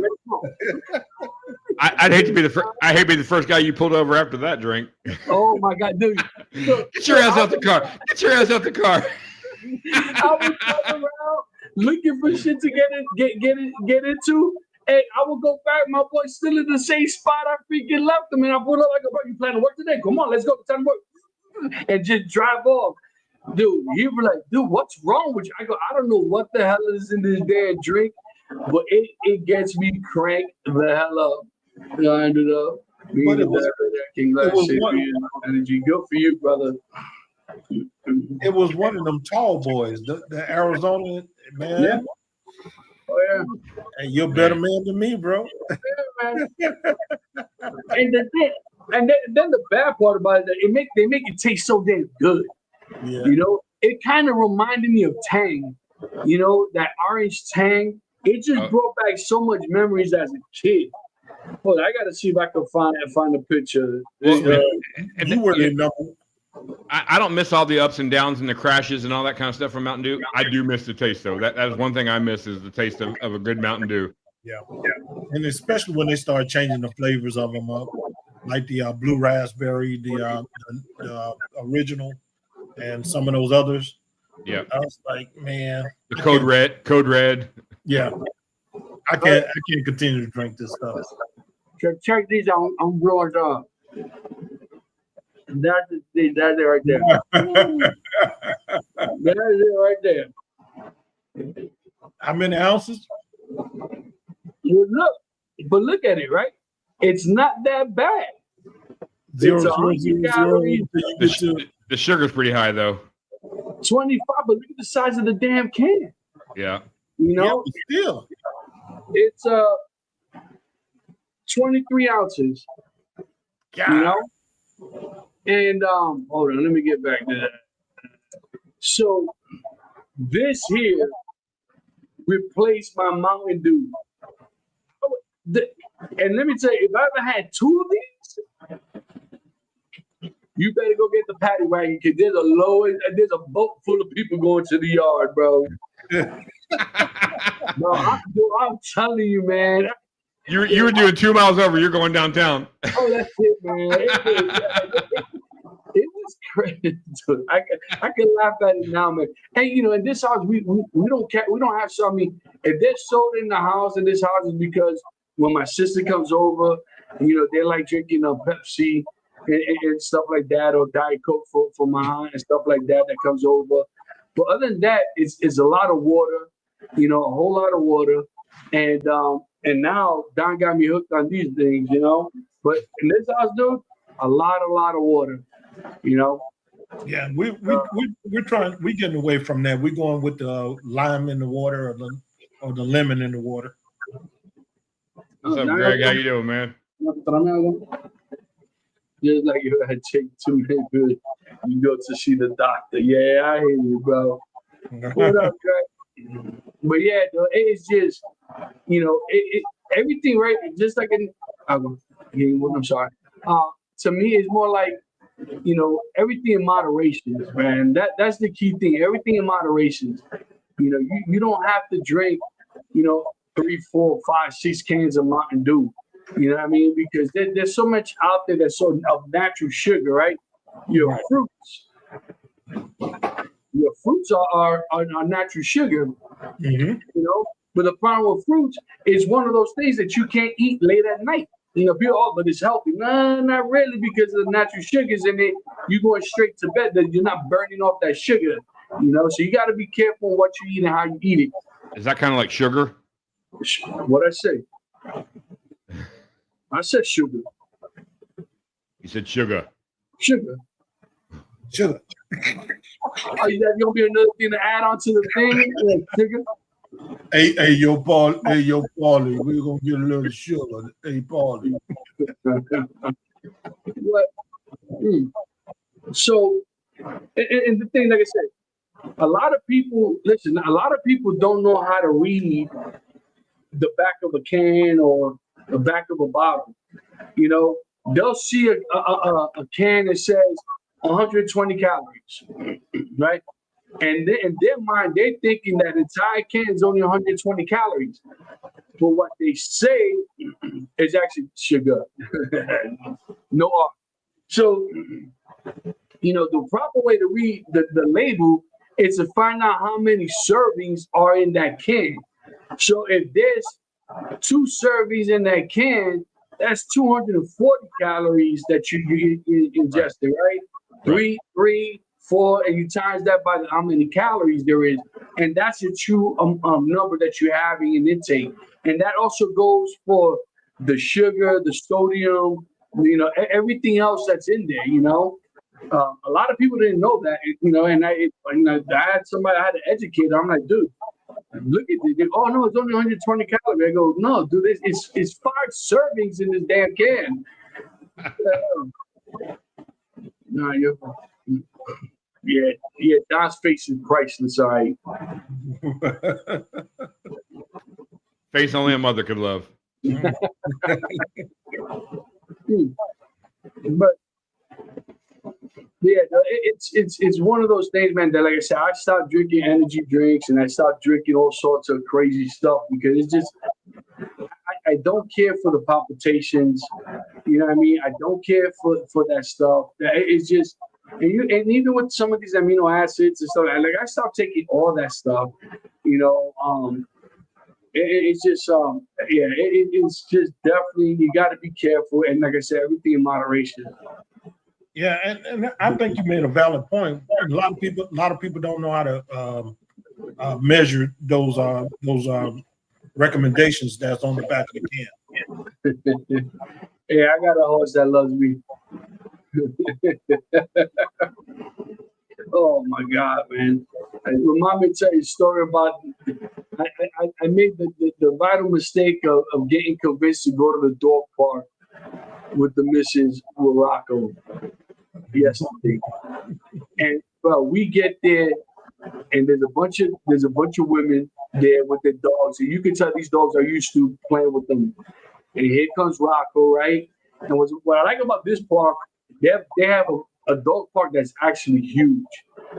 I'd hate to be the first. I hate to be the first guy you pulled over after that drink. Oh my God, dude! Get your ass out the car! Get your ass out the car! I was running around looking for shit to get into. Hey, I would go back. My boy's still in the same spot I freaking left him, and I put up like, bro, you plan to work today? Come on, let's go. Time to work, and just drive off. Dude, he was like, dude, what's wrong with you? I go, I don't know what the hell is in this damn drink, but it gets me cranked the hell up. And I ended up being energy. Good for you, brother. It was one of them tall boys, the Arizona man. Yeah. Oh yeah. And you're a better man than me, bro. Yeah, man. and then the bad part about it, they make it taste so damn good. Yeah. You know, it kind of reminded me of Tang. You know, that orange Tang. It just brought back so much memories as a kid. Hold on, I gotta see if I can find a picture. Well, you were the number. I don't miss all the ups and downs and the crashes and all that kind of stuff from Mountain Dew. I do miss the taste, though. That is one thing I miss is the taste of a good Mountain Dew. Yeah, and especially when they start changing the flavors of them up, like the blue raspberry, the original, and some of those others. Yeah, I was like, man, the Code Red. Yeah, I can't continue to drink this stuff. Check these out. I'm growing up. That's it right there. That's it right there. How many ounces? Well, look at it, right? It's not that bad. 0.000. The sugar's pretty high though. 25, but look at the size of the damn can. Yeah. You know, yeah, still. It's 23 ounces. God. You know? And hold on, let me get back to that. So this here replaced my Mountain Dew. And let me tell you, if I ever had two of these, you better go get the paddy wagon because there's a boat full of people going to the yard, bro. Bro, I'm telling you, man. You were doing 2 miles over. You're going downtown. Oh, that's it, man. It was crazy. I can laugh at it now, man. And you know, in this house, we don't have so. I mean, if there's soda in the house, in this house, is because when my sister comes over, you know, they like drinking a Pepsi and stuff like that, or Diet Coke for my aunt and stuff like that comes over. But other than that, it's a lot of water, you know, a whole lot of water, and now Don got me hooked on these things, you know. But in this house, dude, a lot of water, you know. Yeah, we're getting away from that. We're going with the lime in the water or the lemon in the water. What's up, Greg? How you doing, man? Just like you had take too many good. You go to see the doctor. Yeah, I hear you, bro. What up, Greg? But yeah, it's just, you know, everything right. Just like I'm sorry. To me, it's more like, you know, everything in moderation, man. That's the key thing. Everything in moderation. You know, you don't have to drink, you know, 3, 4, 5, 6 cans of Mountain Dew. You know what I mean? Because there's so much out there that's so of natural sugar, right? Your Right. fruits, your fruits are natural sugar, Mhm. you know. But the problem with fruits is one of those things that you can't eat late at night. You know, people, oh, but it's healthy. No, not really, because of the natural sugars in it. You're going straight to bed. That you're not burning off that sugar. You know, so you got to be careful what you eat and how you eat it. Is that kind of like sugar? What I say? I said sugar. You said sugar. Sugar. Sugar. Oh, that's gonna be another thing to add on to the thing. Like sugar. Hey, yo, Paul. Hey, yo, Paulie. We're gonna get a little sugar. Hey, Paulie. What? So, and the thing, like I said, a lot of people listen. A lot of people don't know how to read the back of a can or the back of a bottle. You know, they'll see a can that says 120 calories, right? And in their mind, they're thinking that the entire can is only 120 calories. But what they say is actually sugar. No art. So, you know, the proper way to read the label is to find out how many servings are in that can. So if there's 2 servings in that can, that's 240 calories that you ingested, right? Three, 4, and you times that by how many calories there is, and that's your true number that you're having in intake. And that also goes for the sugar, the sodium, you know, everything else that's in there. You know, a lot of people didn't know that. You know, and I had somebody I had to educate. I'm like, dude, look at this. They go, oh no, it's only 120 calories. I go, no, dude, it's 5 servings in this damn can. No, yeah, Don's face is priceless. All right. Face only a mother could love. But yeah, it's one of those things, man. That, like I said, I stopped drinking energy drinks and I stopped drinking all sorts of crazy stuff because it's just I don't care for the palpitations. You know what I mean? I don't care for that stuff. It's just and even with some of these amino acids and stuff, like I stopped taking all that stuff. You know, it's just it's just definitely you got to be careful, and like I said, everything in moderation. Yeah, and I think you made a valid point. A lot of people don't know how to measure those recommendations that's on the back of the can. Yeah, I got a horse that loves me. Oh my God, man! Remind me to tell you a story about. I made the vital mistake of getting convinced to go to the dog park with the missus with Rocco yesterday, and well, we get there, and there's a bunch of women there with their dogs, and you can tell these dogs are used to playing with them. And here comes Rocco, right? And what I like about this park, they have a dog park that's actually huge,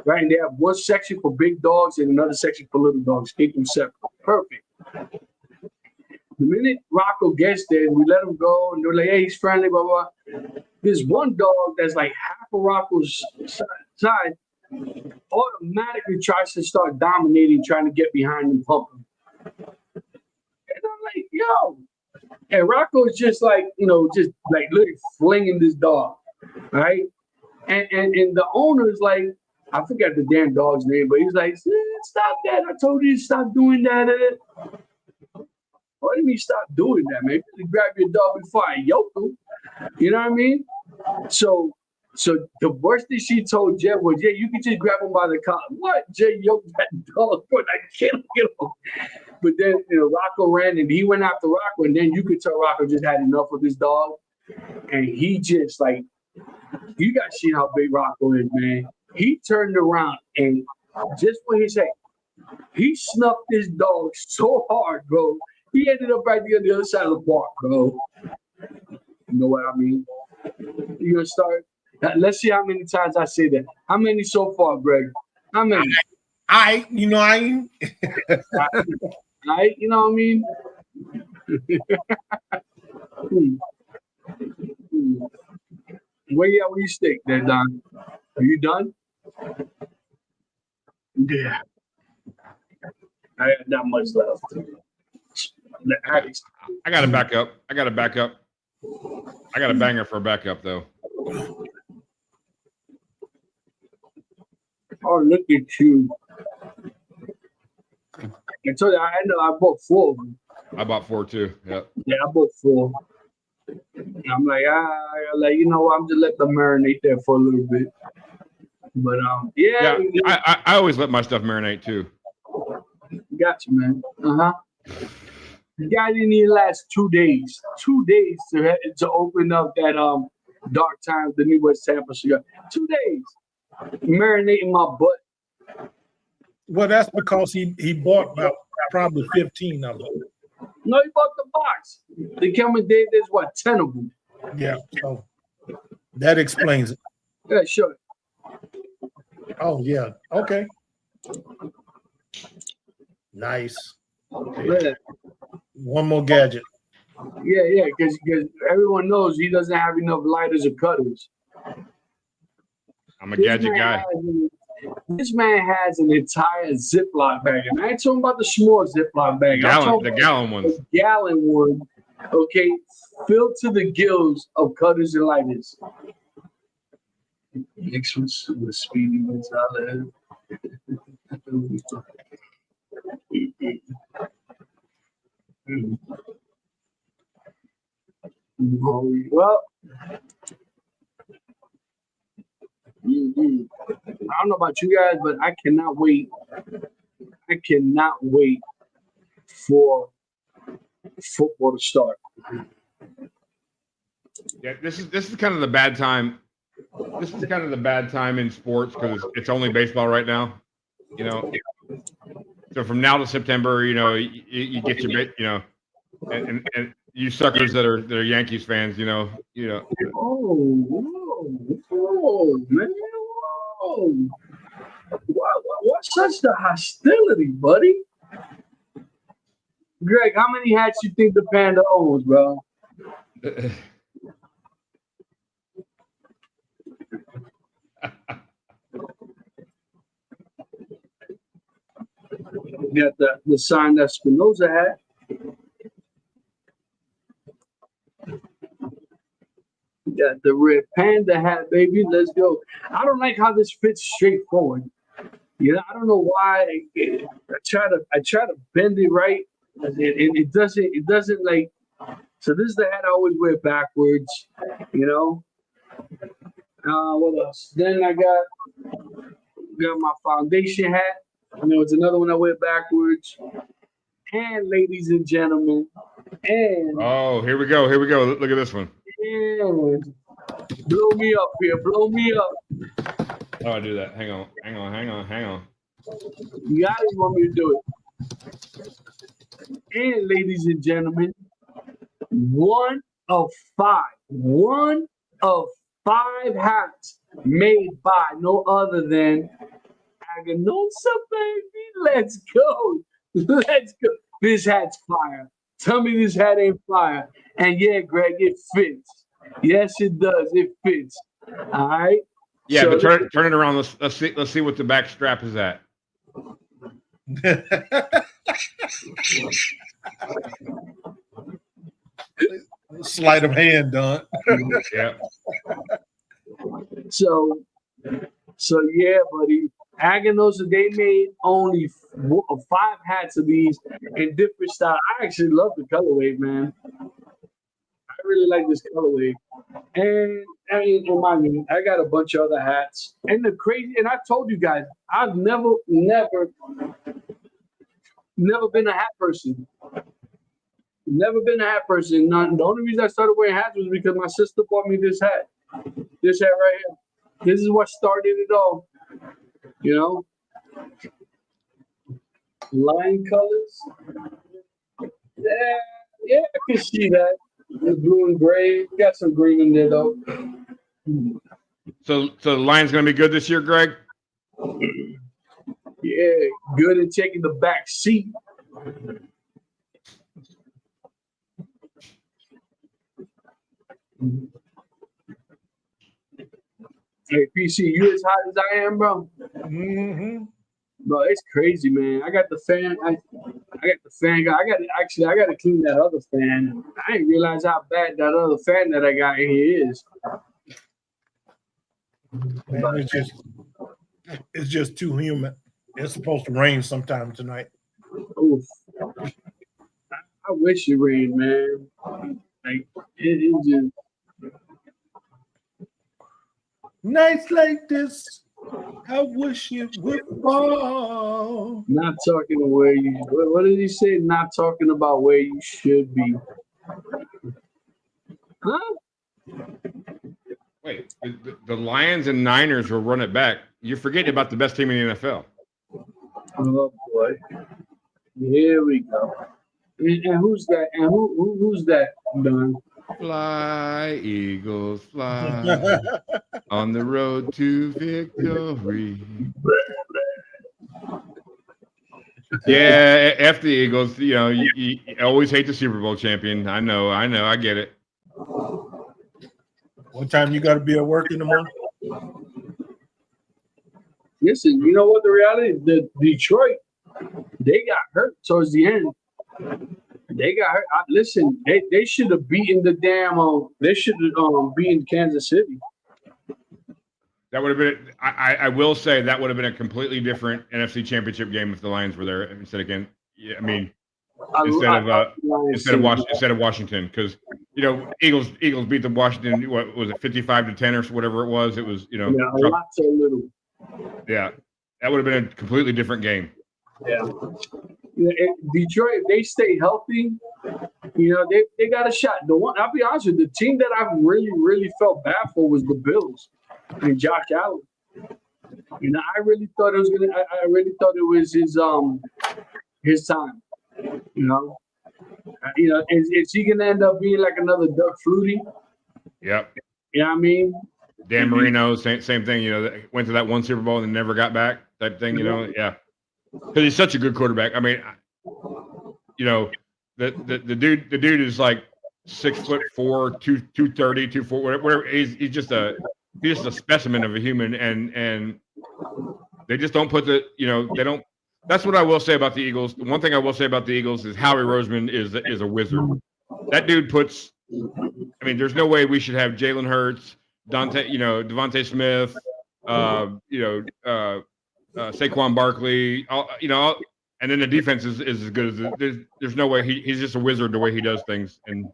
right? And they have one section for big dogs and another section for little dogs. Keep them separate. Perfect. The minute Rocco gets there, we let him go, and they're like, "Hey, he's friendly, blah blah." There's one dog that's like half of Rocco's size, automatically tries to start dominating, trying to get behind and pump him. And I'm like, "Yo!" And Rocco is just like, you know, just like literally flinging this dog, right? And the owner is like, I forgot the damn dog's name, but he's like, "Stop that! I told you to stop doing that." What do you mean stop doing that, man? You grab your dog before I yoke him. You know what I mean? So the worst thing she told Jay was, "Yeah, you can just grab him by the collar." What? Jay yoked that dog, but I can't get him. But then, you know, Rocco ran and he went after Rocco, and then you could tell Rocco just had enough of this dog, and he just like, you guys see how big Rocco is, man. He turned around and just what he said, he snuffed this dog so hard, bro. He ended up right there on the other side of the park, bro. You know what I mean? You gonna start? Let's see how many times I say that. How many so far, Greg? How many? I you know what I Right? You know what I mean? Hmm. Hmm. Where you stick there, Don? Are you done? Yeah, I got not much left. I got to back up. I got to back up. I got a banger for a backup though. Oh, look at you! I told you I know I bought 4 of them. I bought 4 too. Yep. Yeah, I bought 4. I'm like, you know what? I'm just let them marinate there for a little bit. But yeah, I always let my stuff marinate too. Got you, man. The guy didn't even last 2 days. 2 days to open up that Dark Times, the New West Tampa cigar. 2 days marinating my butt. Well, that's because he bought about probably 15 of them. No, he bought the box. They come in there. There's what 10 of them. Yeah, so that explains it. Yeah, sure. Oh yeah, okay. Nice. Yeah. One more gadget. Yeah, because everyone knows he doesn't have enough lighters or cutters. I'm a gadget guy. This man has an entire Ziploc bag. And I ain't talking about the small Ziploc bag. The gallon ones. The gallon one, okay, filled to the gills of cutters and lighters. Mixed with Speedy Gonzalez. Well, I don't know about you guys, but I cannot wait. I cannot wait for football to start. Yeah, this is kind of the bad time. This is kind of the bad time in sports because it's only baseball right now. You know, so from now to September, you know, you get your bit, you know, and you suckers that are Yankees fans, you know. Whoa, man, whoa! What's such the hostility, buddy? Greg, how many hats you think the Panda owns, bro? You got the sign that Spinoza had. You got the red Panda hat, baby. Let's go. I don't like how this fits straightforward. You know, I don't know why. I try to bend it right. It doesn't like. So this is the hat I always wear backwards. You know. What else? Then I got my foundation hat. And there was another one I wear backwards. And ladies and gentlemen, and here we go. Look at this one. And blow me up here. Blow me up. How do I do that? Hang on. You guys want me to do it. And ladies and gentlemen, one of five hats made by no other than Aganosa, baby. Let's go. Let's go. This hat's fire. Tell me this hat ain't fire. And yeah, Greg, it fits. Yes, it does. It fits. All right. Yeah, so, but turn it around. Let's see what the back strap is at. Sleight of hand, Don. Yeah. So yeah, buddy. Aganosa, they made only 5 hats of these in different styles. I actually love the colorway, man. I really like this colorway. And I mean, remind me, I got a bunch of other hats. And I told you guys, I've never been a hat person. Never been a hat person. The only reason I started wearing hats was because my sister bought me this hat. This hat right here. This is what started it all. You know? Line colors. Yeah, I can see that. The blue and gray. Got some green in there though. So the line's gonna be good this year, Greg? Yeah, good at taking the back seat. Hey, PC, you as hot as I am, bro? Mm-hmm. Bro, it's crazy, man. I got the fan. I got the fan. I got to clean that other fan. I didn't realize how bad that other fan that I got in here is. Man, it's just too humid. It's supposed to rain sometime tonight. Oof. I wish it rained, man. Like it just Nights like this, I wish it would fall. not talking where you. What did he say? Not talking about where you should be. Huh? Wait, the Lions and Niners will run it back. You're forgetting about the best team in the NFL. Oh boy. Here we go. And who's that? And who's that, Don? Fly, Eagles, fly on the road to victory. Yeah, F the Eagles. You know, you always hate the Super Bowl champion. I know, I get it. What time you got to be at work in the morning? Listen, you know what the reality is? The Detroit, they got hurt towards the end. They got hurt. Listen, they should have beaten the damn. They should have beaten Kansas City. That would have been. I will say that would have been a completely different NFC Championship game if the Lions were there instead again. Yeah, I mean, instead of Washington, because you know Eagles beat the Washington. What was it, 55-10 or whatever it was? It was a lot so little. Yeah, that would have been a completely different game. Yeah. Detroit, if they stay healthy, they got a shot. I'll be honest with you, the team that I really felt bad for was the Bills and Josh Allen. I really thought it was I really thought it was his time. Is he gonna end up being like another Doug Flutie? Yep. You know what I mean? Dan Marino, same thing. Went to that one Super Bowl and never got back. Type thing. Yeah. Because he's such a good quarterback. I mean, the dude is like 6'4", 230, 240, whatever. He's just a specimen of a human, and they just don't put they don't. That's what I will say about the Eagles. The one thing I will say about the Eagles is Howie Roseman is a wizard. That dude puts. I mean, there's no way we should have Jalen Hurts, Devontae Smith, Saquon Barkley, and then the defense is as good as there's no way he's just a wizard the way he does things. And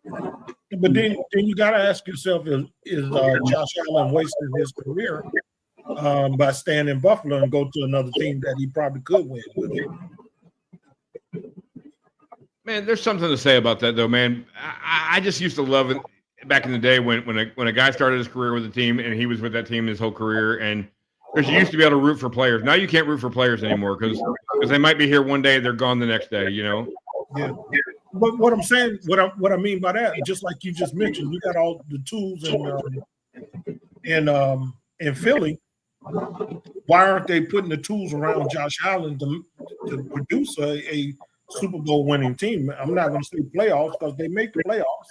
but then you got to ask yourself: Is Josh Allen wasting his career by staying in Buffalo and go to another team that he probably could win with? Man, there's something to say about that though, man. I just used to love it back in the day when a guy started his career with a team and he was with that team his whole career, and because you used to be able to root for players. Now you can't root for players anymore because they might be here one day, they're gone the next day. Yeah. But what I'm saying, what I mean by that, just like you just mentioned, you got all the tools in Philly. Why aren't they putting the tools around Josh Allen to produce a Super Bowl winning team? I'm not going to say playoffs because they make the playoffs.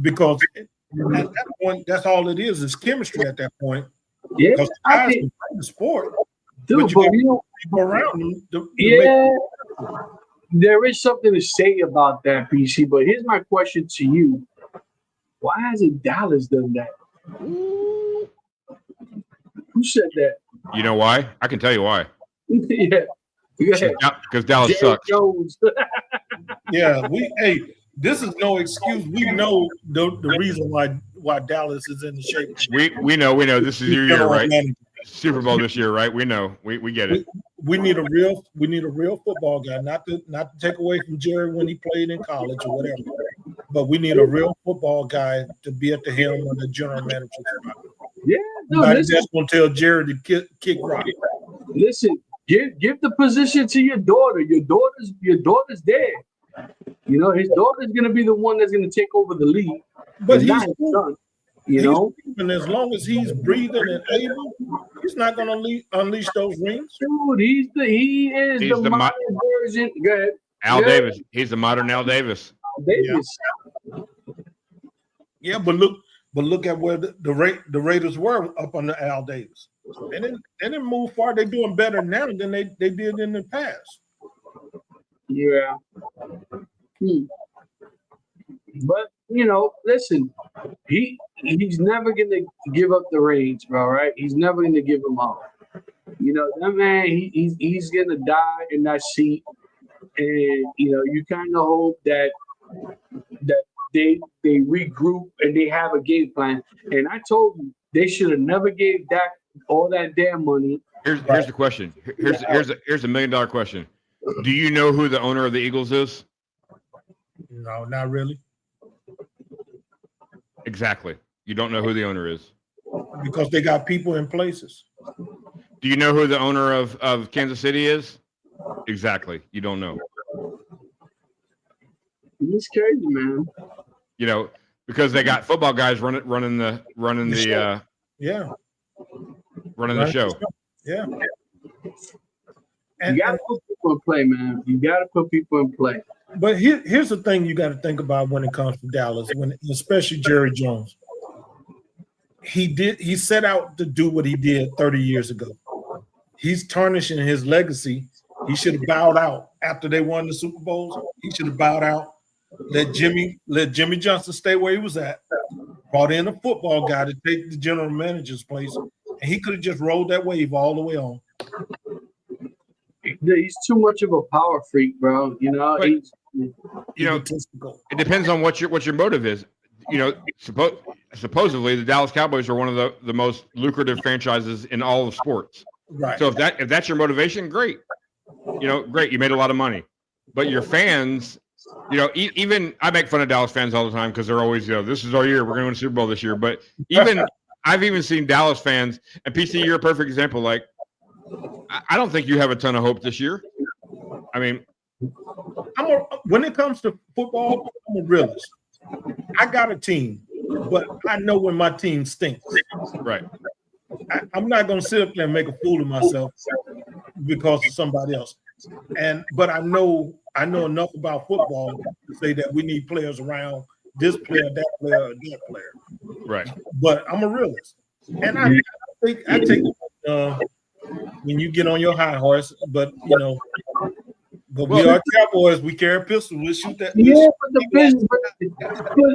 Because at that point, that's all it is chemistry at that point. Yeah, because guys can play the sport. Dude, but you got people around them. There is something to say about that, PC. But here's my question to you: why hasn't Dallas done that? Who said that? You know why? I can tell you why. Yeah. Because Dallas sucks. Yeah, this is no excuse. We know the reason why Dallas is in the shape. We know. This is your year, right? Super Bowl this year, right? We know. We get it. We need a real football guy, not to take away from Jerry when he played in college or whatever. But we need a real football guy to be at the helm of the general manager. Yeah, that's gonna tell Jerry to kick rock. Listen, give the position to your daughter. Your daughter's there. His daughter's gonna be the one that's gonna take over the league. But he's son. And as long as he's breathing and able, he's not gonna unleash those rings. Dude, he is the modern version. Go ahead. Al Davis. He's the modern Al Davis. Davis. Yeah, but look at where the Raiders were up under Al Davis. They didn't move far. They're doing better now than they did in the past. Yeah. But listen, he's never gonna give up the reins, bro. Right? He's never gonna give them up. That man, he's gonna die in that seat, and you kind of hope that they regroup and they have a game plan. And I told you they should have never gave Dak all that damn money. Here's the question. Here's a $1 million question. Do you know who the owner of the Eagles is? No, not really. Exactly. You don't know who the owner is. Because they got people in places. Do you know who the owner of Kansas City is? Exactly. You don't know. It's crazy, man. Because they got football guys running the show. Yeah. You gotta put people in play, man. You gotta put people in play. But here's the thing you got to think about when it comes to Dallas, especially Jerry Jones. He set out to do what he did 30 years ago. He's tarnishing his legacy. He should have bowed out after they won the Super Bowls. He should have bowed out. Let Jimmy Johnson stay where he was at. Brought in a football guy to take the general manager's place, and he could have just rolled that wave all the way on. He's too much of a power freak, bro. It depends on what your motive is. Supposedly the Dallas Cowboys are one of the most lucrative franchises in all of sports. Right. So if that's your motivation, great. Great. You made a lot of money, but your fans, even I make fun of Dallas fans all the time because they're always, this is our year. We're going to win a Super Bowl this year. But I've even seen Dallas fans, and PC, you're a perfect example. Like, I don't think you have a ton of hope this year. I mean, when it comes to football, I'm a realist. I got a team, but I know when my team stinks. Right. I'm not going to sit up there and make a fool of myself because of somebody else. But I know enough about football to say that we need players around this player, that player, or that player. Right. But I'm a realist, and I take when you get on your high horse, but we are Cowboys. We carry a pistol. We'll shoot that. Yeah, but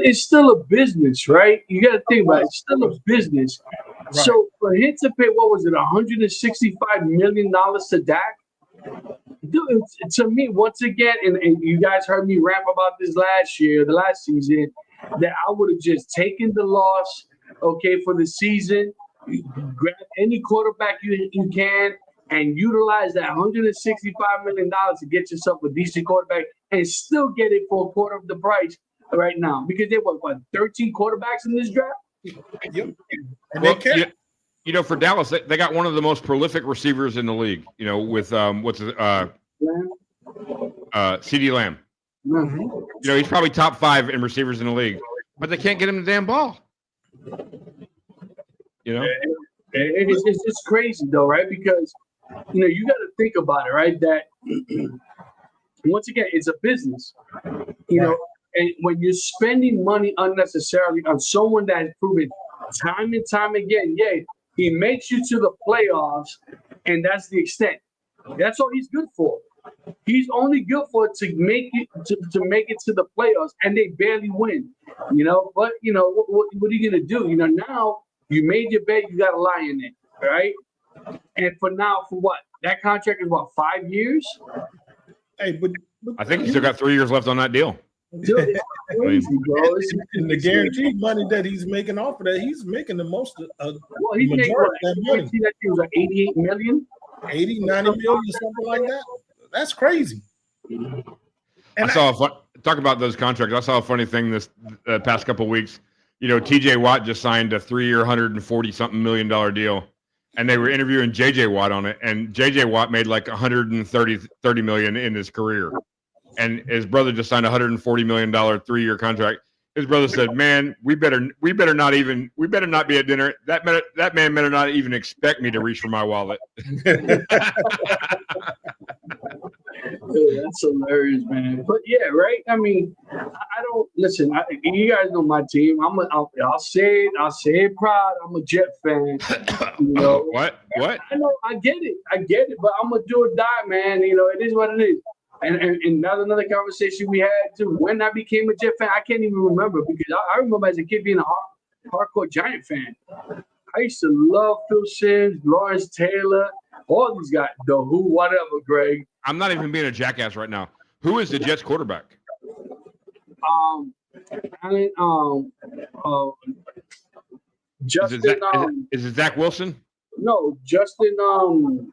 it's still a business, right? You got to think about it. It's still a business. Right. So for him to pay, what was it, $165 million to Dak? Dude, to me, once again, and you guys heard me rap about this the last season, that I would have just taken the loss, for the season. Grab any quarterback you can and utilize that $165 million to get yourself a decent quarterback and still get it for a quarter of the price right now. Because they what 13 quarterbacks in this draft? Yep. And for Dallas, they got one of the most prolific receivers in the league, with CeeDee Lamb. Mm-hmm. He's probably top 5 in receivers in the league, but they can't get him the damn ball. It's crazy though, right? Because you got to think about it, right? That once again, it's a business, and when you're spending money unnecessarily on someone that has proven time and time again, he makes you to the playoffs, and that's the extent. That's all he's good for. He's only good for to make it to the playoffs, and they barely win. But what are you gonna do? Now. You made your bet, you got a lie in it, right? And for what? That contract is 5 years? Hey, but I think he's still got 3 years left on that deal. Dude, it's crazy, bro. And the guaranteed money that he's making off of that, he's making the most of he's making that money. That was like 88 million? 80, 90 million, something like that. That's crazy. And talk about those contracts. I saw a funny thing this past couple of weeks. TJ Watt just signed a 3-year, $140-something million deal, and they were interviewing JJ Watt on it. And JJ Watt made like $130 million in his career, and his brother just signed a $140 million 3-year contract. His brother said, "Man, we better not be at dinner. That man better not even expect me to reach for my wallet." Yeah, that's hilarious, man. But yeah, right. I mean, I don't listen. You guys know my team. I'll say it. I'll say it proud. I'm a Jet fan. You know. What? I know. I get it. But I'm gonna do or die, man. You know, it is what it is. And that's another conversation we had too. When I became a Jet fan, I can't even remember because I remember as a kid being a hardcore Giant fan. I used to love Phil Simms, Lawrence Taylor, all these guys, the Who, whatever, Greg. I'm not even being a jackass right now. Who is the Jets quarterback? Justin. Is it Zach Wilson? No, Justin.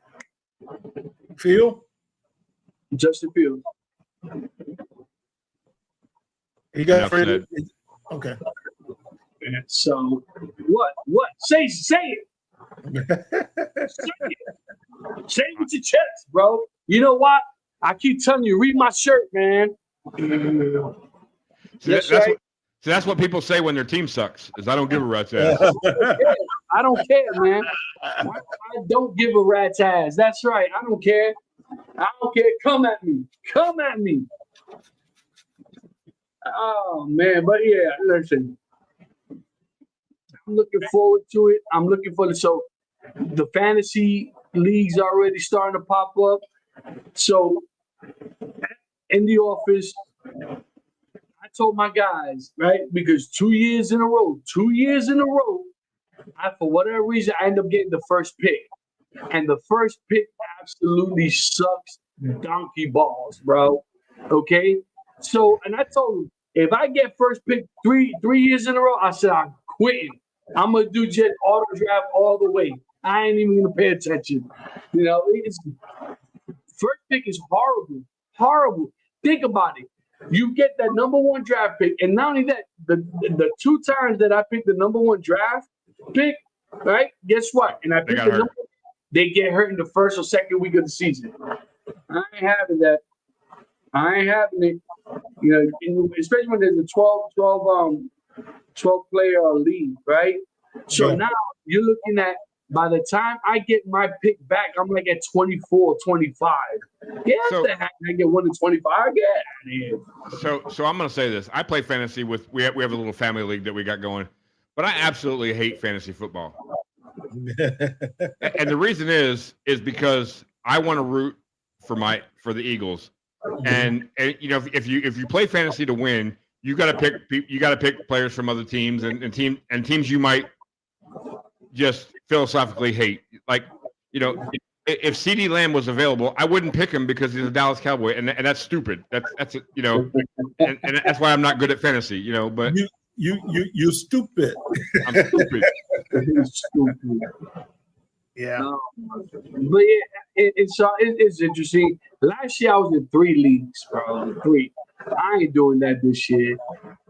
Phil? Justin Fields. He got Enough traded. said. Okay. So what? Say it. Say it with your chest, bro. You know what? I keep telling you, read my shirt, man. That's what people say when their team sucks. Is I don't give a rat's ass. I don't care, man. I don't give a rat's ass. That's right. I don't care. Come at me. Oh man, but yeah, listen. I'm looking forward to it. So the fantasy leagues are already starting to pop up. So in the office, I told my guys, right? Because 2 years in a row, for whatever reason, I end up getting the first pick. And the first pick absolutely sucks donkey balls, bro. Okay? So, and I told him, if I get first pick three years in a row, I said, I'm quitting. I'm going to do just auto draft all the way. I ain't even going to pay attention. You know, first pick is horrible. Horrible. Think about it. You get that number one draft pick. And not only that, the 2 times that I picked the number one draft pick, right? Guess what? And I picked the number, they get hurt in the first or second week of the season. I ain't having that. I ain't having it. You know, especially when there's a 12 player league, right? So now you're looking at, by the time I get my pick back, I'm like at 24, 25. Yeah, the heck, I get 1 to 25. Get out of here. So I'm going to say this. I play fantasy with, we have a little family league that we got going, but I absolutely hate fantasy football. And the reason is because I want to root for the Eagles. And you know, if you play fantasy to win, you got to pick players from other teams and teams you might just philosophically hate. Like, you know, if CeeDee Lamb was available, I wouldn't pick him because he's a Dallas Cowboy, and that's stupid. That's you know, and that's why I'm not good at fantasy. You know, but you're stupid. I'm stupid. Stupid. Yeah. But yeah, it's interesting. Last year I was in 3 leagues, bro. 3. I ain't doing that this year.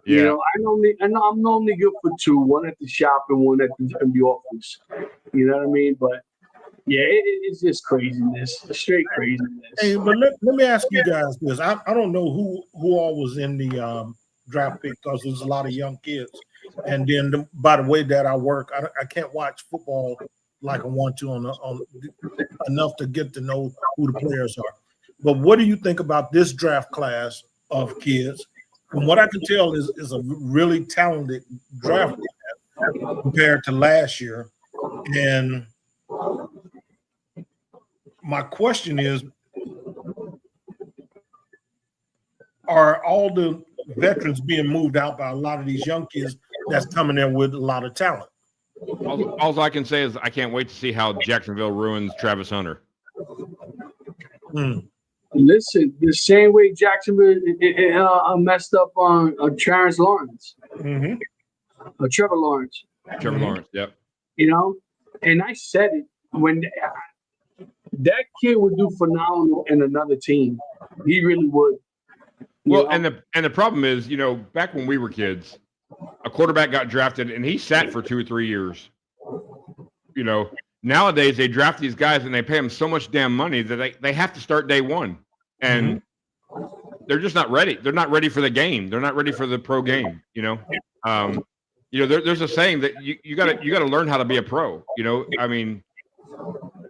Yeah. You know, I'm normally good for 2, 1 at the shop and 1 in the office. You know what I mean? But yeah, it's just craziness, straight craziness. Hey, but let me ask you guys this. I don't know who all was in the draft pick because there's a lot of young kids. And then by the way that I work, I can't watch football like I want to on enough to get to know who the players are. But what do you think about this draft class of kids? From what I can tell is a really talented draft compared to last year. And my question is, are all the veterans being moved out by a lot of these young kids that's coming in with a lot of talent? All I can say is I can't wait to see how Jacksonville ruins Travis Hunter. Listen, the same way Jacksonville messed up on Trevor Lawrence. Trevor Lawrence. Trevor Lawrence, yep. You know, and I said it when that kid would do phenomenal in another team. He really would. Well, and the problem is, you know, back when we were kids, a quarterback got drafted and he sat for 2 or 3 years. You know, nowadays they draft these guys and they pay them so much damn money that they have to start day one, and they're just not ready. They're not ready for the game. They're not ready for the pro game. You know, there's a saying that you gotta learn how to be a pro. You know, I mean,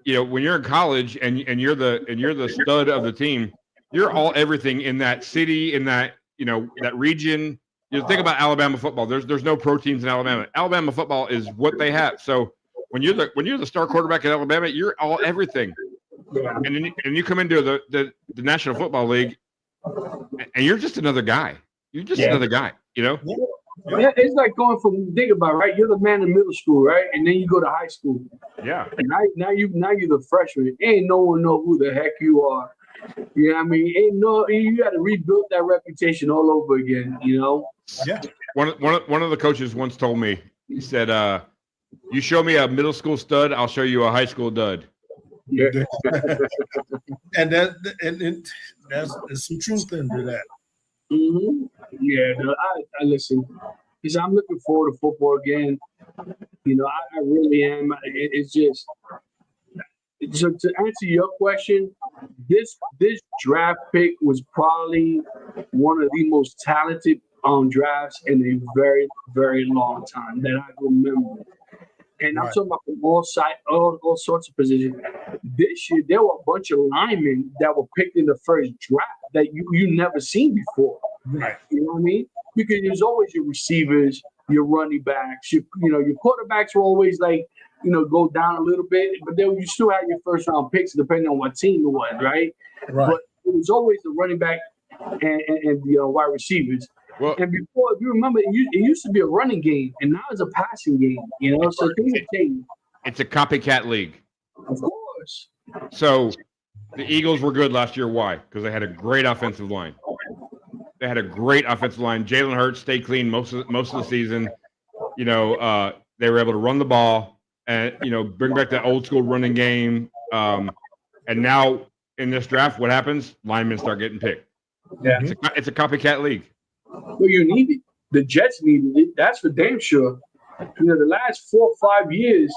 you know, when you're in college and you're the stud of the team, you're all everything in that city, in that, you know, that region. You know, think about Alabama football. There's no pro teams in Alabama. Alabama football is what they have. So when you're the star quarterback at Alabama, you're all everything. And then you come into the National Football League, and you're just another guy. You're just another guy, you know? Yeah, it's like going from, think about it, right? You're the man in middle school, right? And then you go to high school. Yeah. And now you're the freshman. Ain't no one know who the heck you are. You know what I mean? You got to rebuild that reputation all over again, you know? Yeah. One of the coaches once told me, he said, you show me a middle school stud, I'll show you a high school dud. Yeah. And there's some truth into that. Mm-hmm. Yeah, I listen, because I'm looking forward to football again. You know, I really am. It's just, so to answer your question, this draft pick was probably one of the most talented drafts in a very, very long time that I remember. And I'm talking about from all sorts of positions. This year, there were a bunch of linemen that were picked in the first draft that you never seen before. Right. You know what I mean? Because there's always your receivers, your running backs, your quarterbacks will always go down a little bit, but then you still have your first round picks depending on what team it was, right? Right. But it was always the running back and the wide receivers. Well, and before, if you remember, it used to be a running game, and now it's a passing game. You know, so things have changed. It's a copycat league. Of course. So the Eagles were good last year. Why? Because they had a great offensive line. They had a great offensive line. Jalen Hurts stayed clean most of the season. You know, they were able to run the ball and bring back that old school running game. And now in this draft, what happens? Linemen start getting picked. Yeah, it's a copycat league. Well, you need it. The Jets needed it. That's for damn sure. The last 4 or 5 years,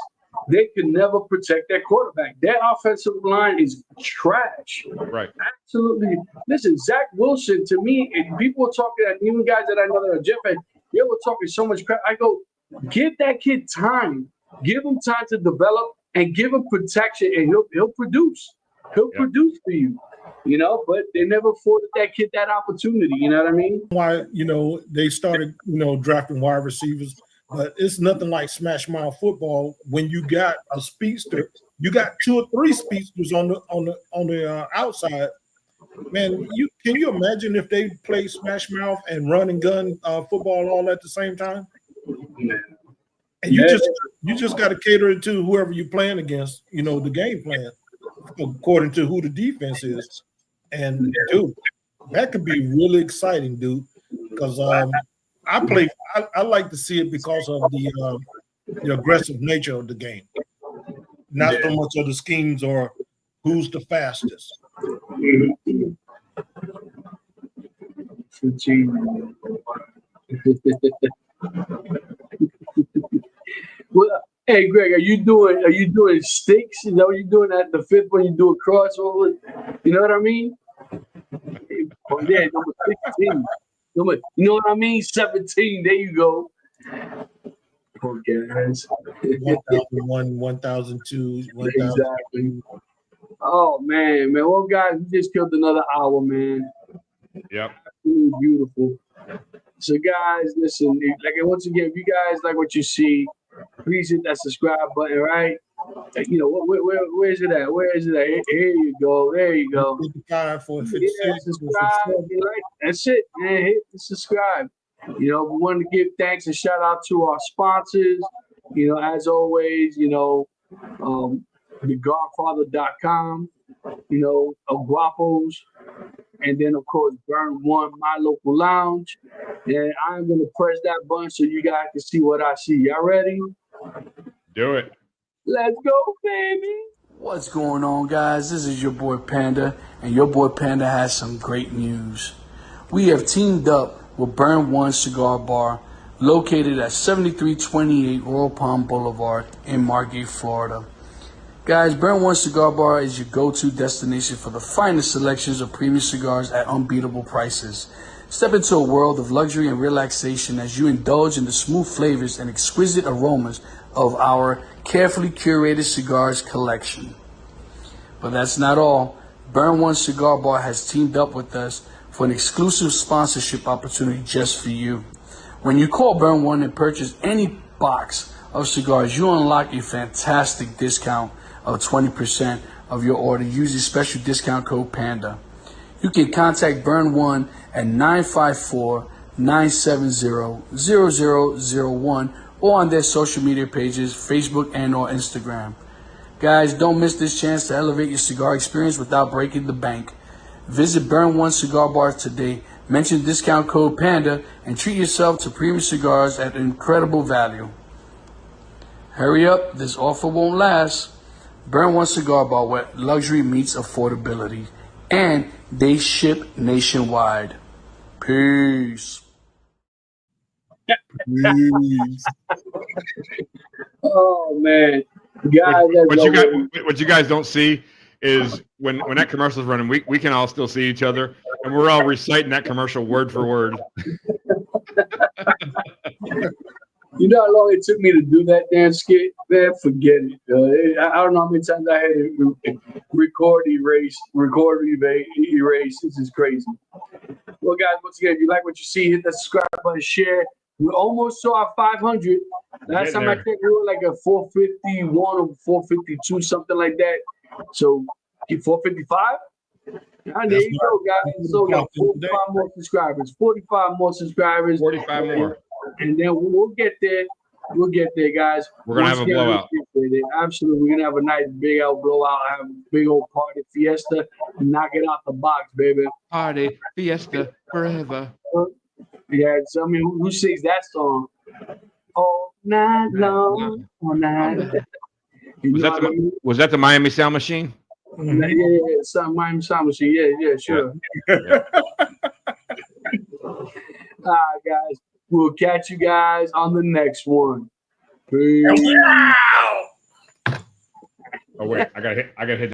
they could never protect their quarterback. Their offensive line is trash. Right. Absolutely. Listen, Zach Wilson, to me, and people were talking, even guys that I know that are Jet fans, they were talking so much crap. I go, give that kid time. Give him time to develop and give him protection, and he'll produce. He'll produce for you. But they never afforded that kid that opportunity. You know what I mean? Why, they started, drafting wide receivers, but it's nothing like smash mouth football when you got a speedster. You got 2 or 3 speedsters on the outside. Man, can you imagine if they play smash mouth and run and gun football all at the same time? And you just got to cater it to whoever you're playing against. The game plan according to who the defense is. And dude, that could be really exciting, dude. Because I like to see it because of the aggressive nature of the game, not so much of the schemes or who's the fastest. Well, hey Greg, are you doing sticks? Is that what you're doing at the 5th when you do a crossover? You know what I mean? Oh, yeah, number 16. You know what I mean? 17. There you go. Poor guys. 1001, 1002, 1000. Exactly. Oh man. Well, guys, we just killed another hour, man. Yep. Beautiful. So, guys, listen. Once again, if you guys like what you see, please hit that subscribe button, right? Where is it at? Where is it at? Here you go. There you go. 55 for 56. Yeah, subscribe, right? That's it, man. Hit the subscribe. We want to give thanks and shout out to our sponsors. As always, thegodfather.com, Aguapos, and then, of course, Burn One, My Local Lounge. And I'm going to press that button so you guys can see what I see. Y'all ready? Do it. Let's go, baby. What's going on, guys? This is your boy Panda, and your boy Panda has some great news. We have teamed up with Burn One Cigar Bar, located at 7328 Royal Palm Boulevard in Margate, Florida. Guys, Burn One Cigar Bar is your go-to destination for the finest selections of premium cigars at unbeatable prices. Step into a world of luxury and relaxation as you indulge in the smooth flavors and exquisite aromas of our carefully curated cigars collection. But that's not all. Burn One Cigar Bar has teamed up with us for an exclusive sponsorship opportunity just for you. When you call Burn One and purchase any box of cigars, you unlock a fantastic discount of 20% of your order using special discount code PANDA. You can contact Burn One at 954-970-0001 or on their social media pages, Facebook and or Instagram. Guys, don't miss this chance to elevate your cigar experience without breaking the bank. Visit Burn One Cigar Bar today, mention discount code PANDA, and treat yourself to premium cigars at incredible value. Hurry up, this offer won't last. Burn One Cigar Bar, where luxury meets affordability. And they ship nationwide. Peace. Oh man, guys, What you guys don't see is when that commercial's running, we can all still see each other, and we're all reciting that commercial word for word. You know how long it took me to do that damn skit? Man, forget it. I don't know how many times I had to record, erase. This is crazy. Well, guys, once again, if you like what you see, hit that subscribe button, share. We almost saw our 500. Last time I checked, we were like a 451 or 452, something like that. So, keep 455? And there you go, guys. So, we got 45 more subscribers. 45 more subscribers. 45 more. And then we'll get there. We'll get there, guys. We're gonna have a blowout. Absolutely, we're gonna have a nice big old blowout. Have a big old party fiesta and knock it out the box, baby. Party fiesta forever. Yeah, so I mean, who sings that song? All night long, all night. Was that the Miami Sound Machine? Yeah, Miami Sound Machine. Yeah, sure. All right, guys. We'll catch you guys on the next one. Peace. Oh wait, I gotta hit